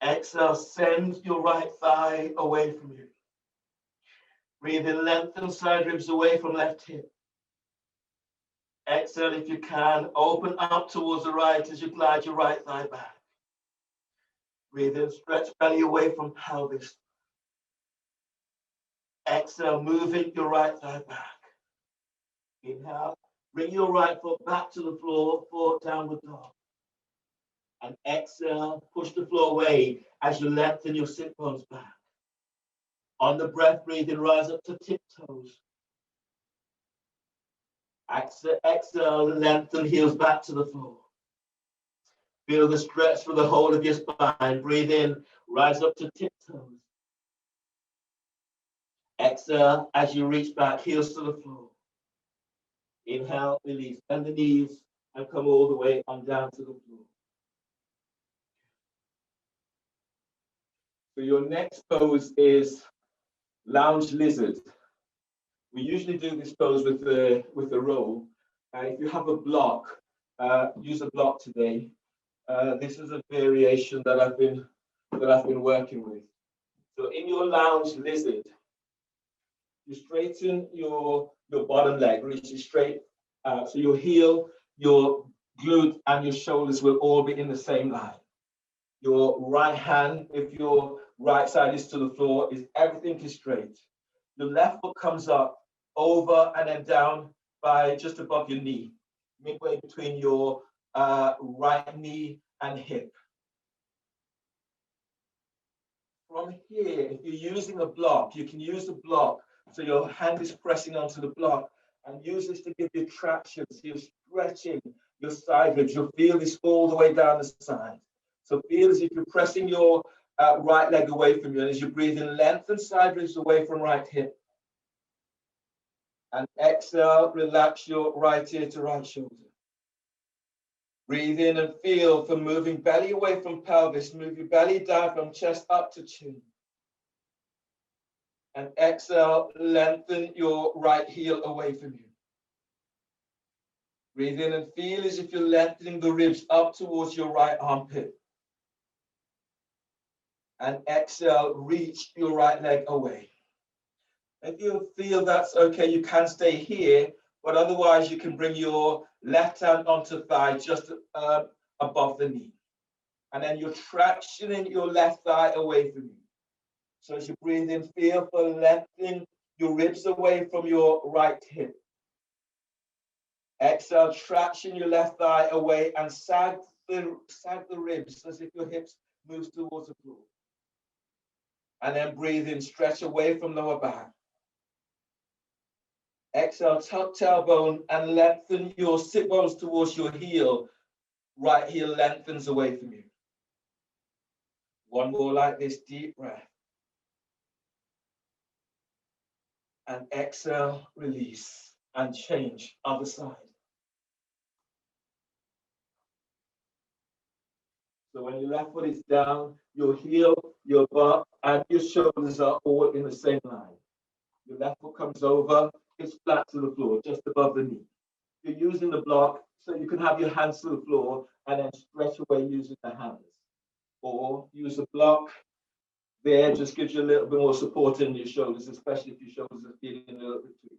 Exhale, send your right thigh away from you. Breathe in, lengthen side ribs away from left hip. Exhale, if you can, open up towards the right as you glide your right thigh back. Breathe in, stretch belly away from pelvis. Exhale, moving your right thigh back. Inhale, bring your right foot back to the floor for downward dog. And exhale, push the floor away as you lengthen your sit bones back. On the breath, breathe in, rise up to tiptoes. Exhale, lengthen heels back to the floor. Feel the stretch for the whole of your spine. Breathe in, rise up to tiptoes. Exhale as you reach back, heels to the floor. Inhale, release, bend the knees and come all the way on down to the floor. So your next pose is lounge lizard. We usually do this pose with the roll. If you have a block, use a block today. This is a variation that I've been working with. So in your lounge lizard, you straighten your bottom leg, reach it straight. So your heel, your glute, and your shoulders will all be in the same line. Your right hand, if your right side is to the floor, everything is straight. Your left foot comes up, over and then down by just above your knee, midway between your right knee and hip. From here, if you're using a block, you can use the block so your hand is pressing onto the block and use this to give you traction. So you're stretching your side ribs. You'll feel this all the way down the side. So feel as if you're pressing your right leg away from you. And as you breathe in, lengthen side ribs away from right hip. And exhale, relax your right ear to right shoulder. Breathe in and feel for moving belly away from pelvis. Move your belly down from chest up to chin. And exhale, lengthen your right heel away from you. Breathe in and feel as if you're lengthening the ribs up towards your right armpit. And exhale, reach your right leg away. If you feel that's okay, you can stay here, but otherwise you can bring your left hand onto thigh just above the knee. And then you're tractioning your left thigh away from you. So as you breathe in, feel for lengthening your ribs away from your right hip. Exhale, traction your left thigh away and sag the ribs as if your hips move towards the floor. And then breathe in, stretch away from lower back. Exhale, tuck tailbone and lengthen your sit bones towards your heel. Right heel lengthens away from you. One more like this, deep breath. And exhale, release, and change other side. So when your left foot is down, your heel, your butt, and your shoulders are all in the same line. Your left foot comes over, it's flat to the floor, just above the knee. You're using the block so you can have your hands to the floor and then stretch away using the hands. Or use the block there, just gives you a little bit more support in your shoulders, especially if your shoulders are feeling a little bit too.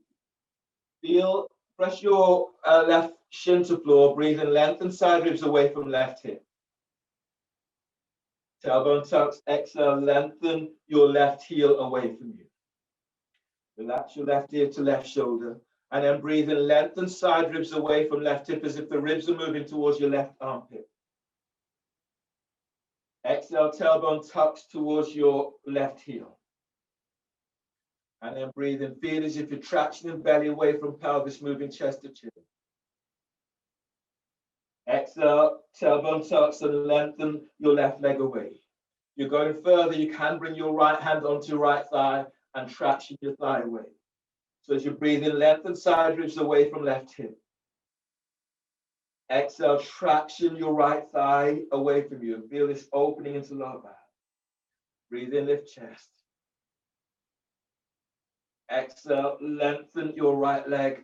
Feel, press your left shin to floor, breathe and lengthen side ribs away from left hip. Tailbone tucks, exhale, lengthen your left heel away from you. Relax your left ear to left shoulder, and then breathe and lengthen side ribs away from left hip as if the ribs are moving towards your left armpit. Exhale, tailbone tucks towards your left heel. And then breathe and feel as if you're tractioning belly away from pelvis, moving chest to chin. Exhale, tailbone tucks and lengthen your left leg away. You're going further, you can bring your right hand onto your right thigh and traction your thigh away. So as you breathe in, lengthen side ribs away from left hip. Exhale, traction your right thigh away from you and feel this opening into lower back. Breathe in, lift chest. Exhale, lengthen your right leg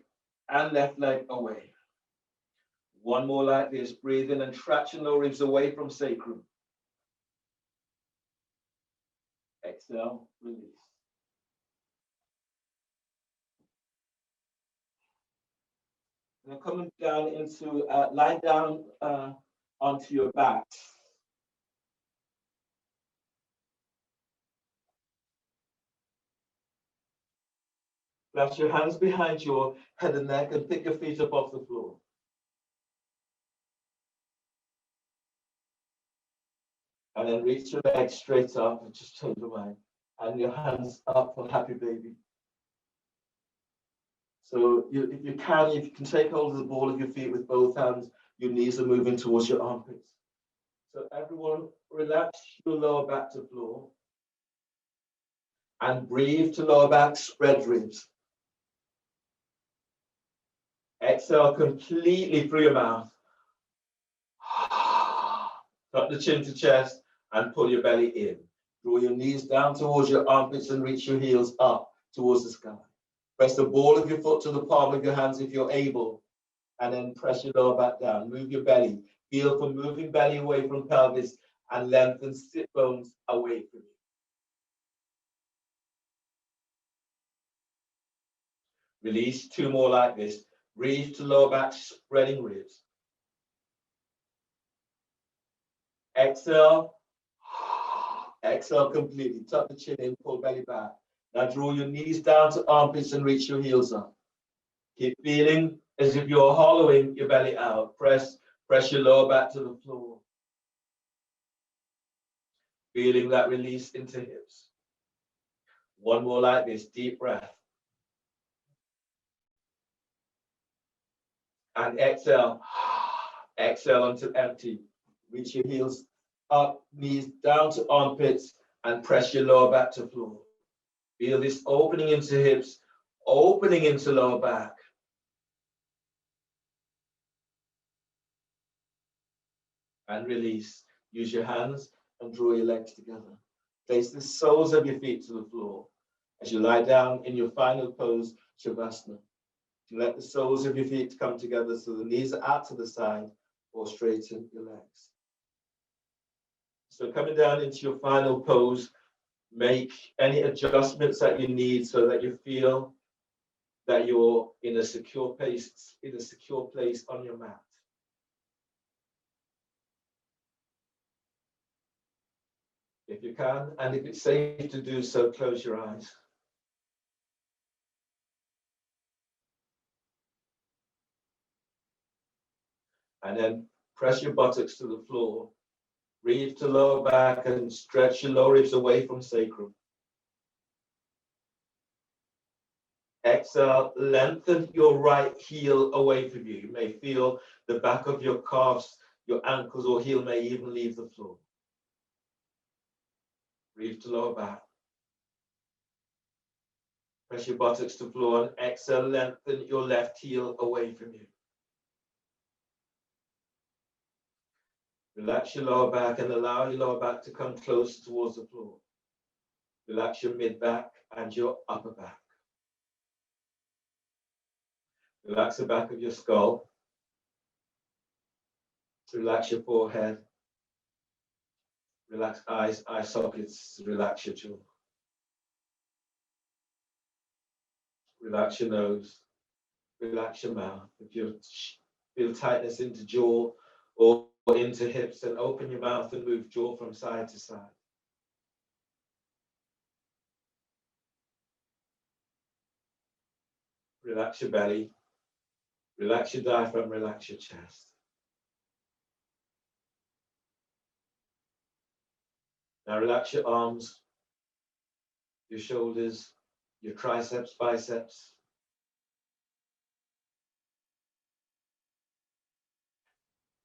and left leg away. One more like this. Breathe in and traction lower ribs away from sacrum. Exhale, release. Now coming down into, lie down onto your back. Place your hands behind your head and neck and pick your feet up off the floor. And then reach your legs straight up and just change your mind. And your hands up for happy baby. So if you can take hold of the ball of your feet with both hands, your knees are moving towards your armpits. So everyone, relax your lower back to floor. And breathe to lower back, spread ribs. Exhale completely through your mouth. Tuck the chin to chest and pull your belly in. Draw your knees down towards your armpits and reach your heels up towards the sky. Press the ball of your foot to the palm of your hands if you're able, and then press your lower back down. Move your belly. Feel for moving belly away from pelvis and lengthen sit bones away from you. Release, two more like this. Breathe to lower back, spreading ribs. Exhale. Exhale completely. Tuck the chin in, pull belly back. Now draw your knees down to armpits and reach your heels up. Keep feeling as if you're hollowing your belly out. Press your lower back to the floor. Feeling that release into hips. One more like this, deep breath. And exhale. Exhale until empty. Reach your heels up, knees down to armpits, and press your lower back to floor. Feel this opening into hips, opening into lower back. And release. Use your hands and draw your legs together. Place the soles of your feet to the floor as you lie down in your final pose, Shavasana. You let the soles of your feet come together so the knees are out to the side or straighten your legs. So coming down into your final pose, make any adjustments that you need so that you feel that you're in a secure place, on your mat. If you can, and if it's safe to do so, close your eyes. And then press your buttocks to the floor. Breathe to lower back and stretch your lower ribs away from sacrum. Exhale, lengthen your right heel away from you. You may feel the back of your calves, your ankles or heel may even leave the floor. Breathe to lower back. Press your buttocks to floor and exhale, lengthen your left heel away from you. Relax your lower back and allow your lower back to come closer towards the floor. Relax your mid back and your upper back. Relax the back of your skull. Relax your forehead. Relax eyes, eye sockets. Relax your jaw. Relax your nose. Relax your mouth. If you feel tightness into jaw or into hips, then open your mouth and move jaw from side to side. Relax your belly. Relax your diaphragm. Relax your chest. Now relax your arms, your shoulders, your triceps, biceps.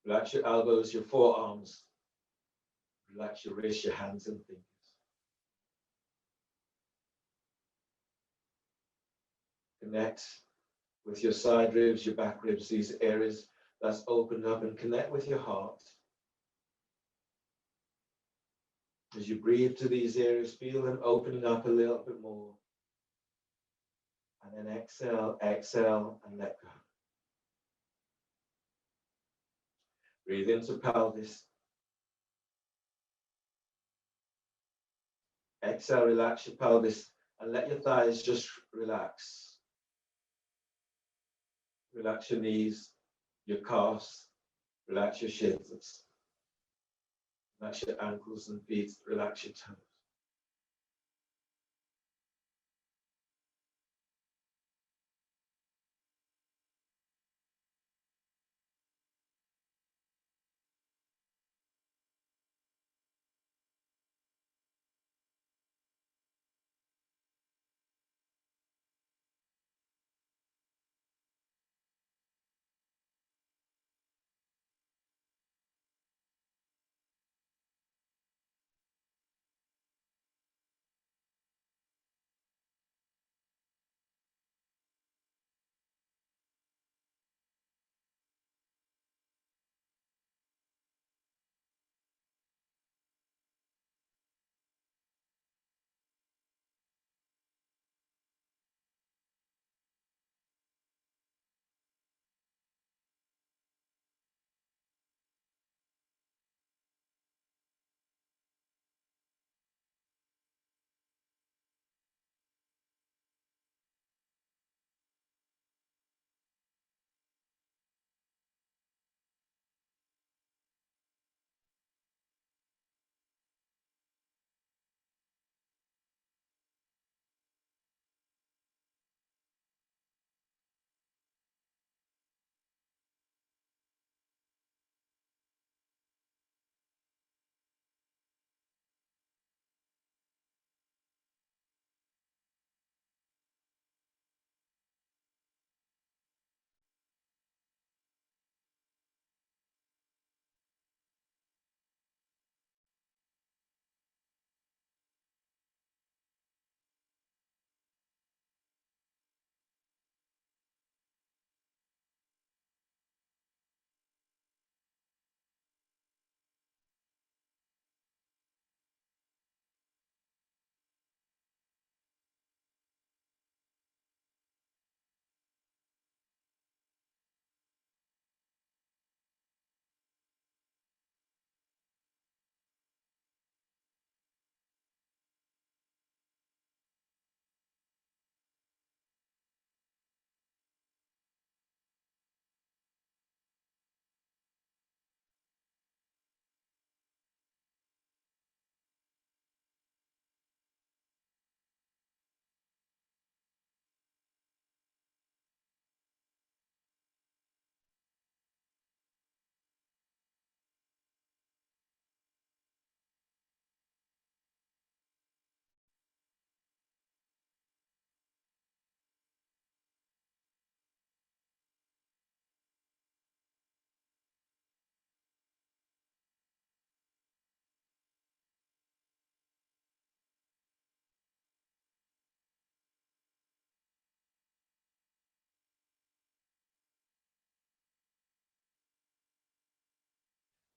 Relax your elbows, your forearms. Relax your wrists, your hands and fingers. Connect with your side ribs, your back ribs, these areas that's opened up, and connect with your heart. As you breathe to these areas, feel them opening up a little bit more. And then exhale, exhale, and let go. Breathe into pelvis. Exhale, relax your pelvis, and let your thighs just relax. Relax your knees, your calves, relax your shins. Relax your ankles and feet, relax your toes.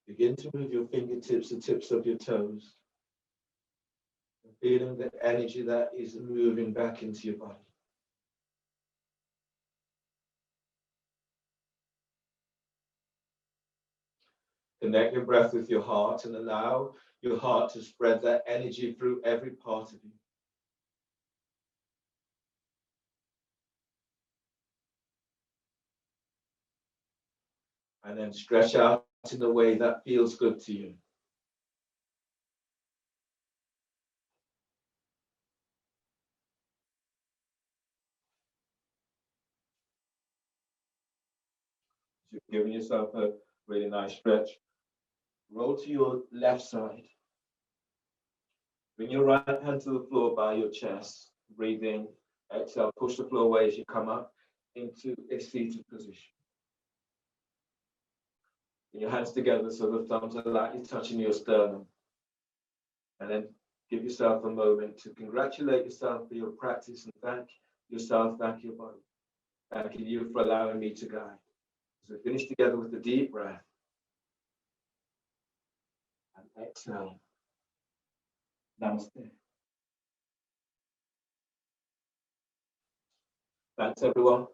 Begin to move your fingertips, the tips of your toes, and feeling the energy that is moving back into your body. Connect your breath with your heart and allow your heart to spread that energy through every part of you. And then stretch out in a way that feels good to you. You're giving yourself a really nice stretch. Roll to your left side. Bring your right hand to the floor by your chest. Breathe in. Exhale. Push the floor away as you come up into a seated position. Bring your hands together so the thumbs are lightly touching your sternum. And then give yourself a moment to congratulate yourself for your practice and thank yourself, thank your body. Thanking you for allowing me to guide. So finish together with a deep breath. And exhale. Namaste. Thanks, everyone.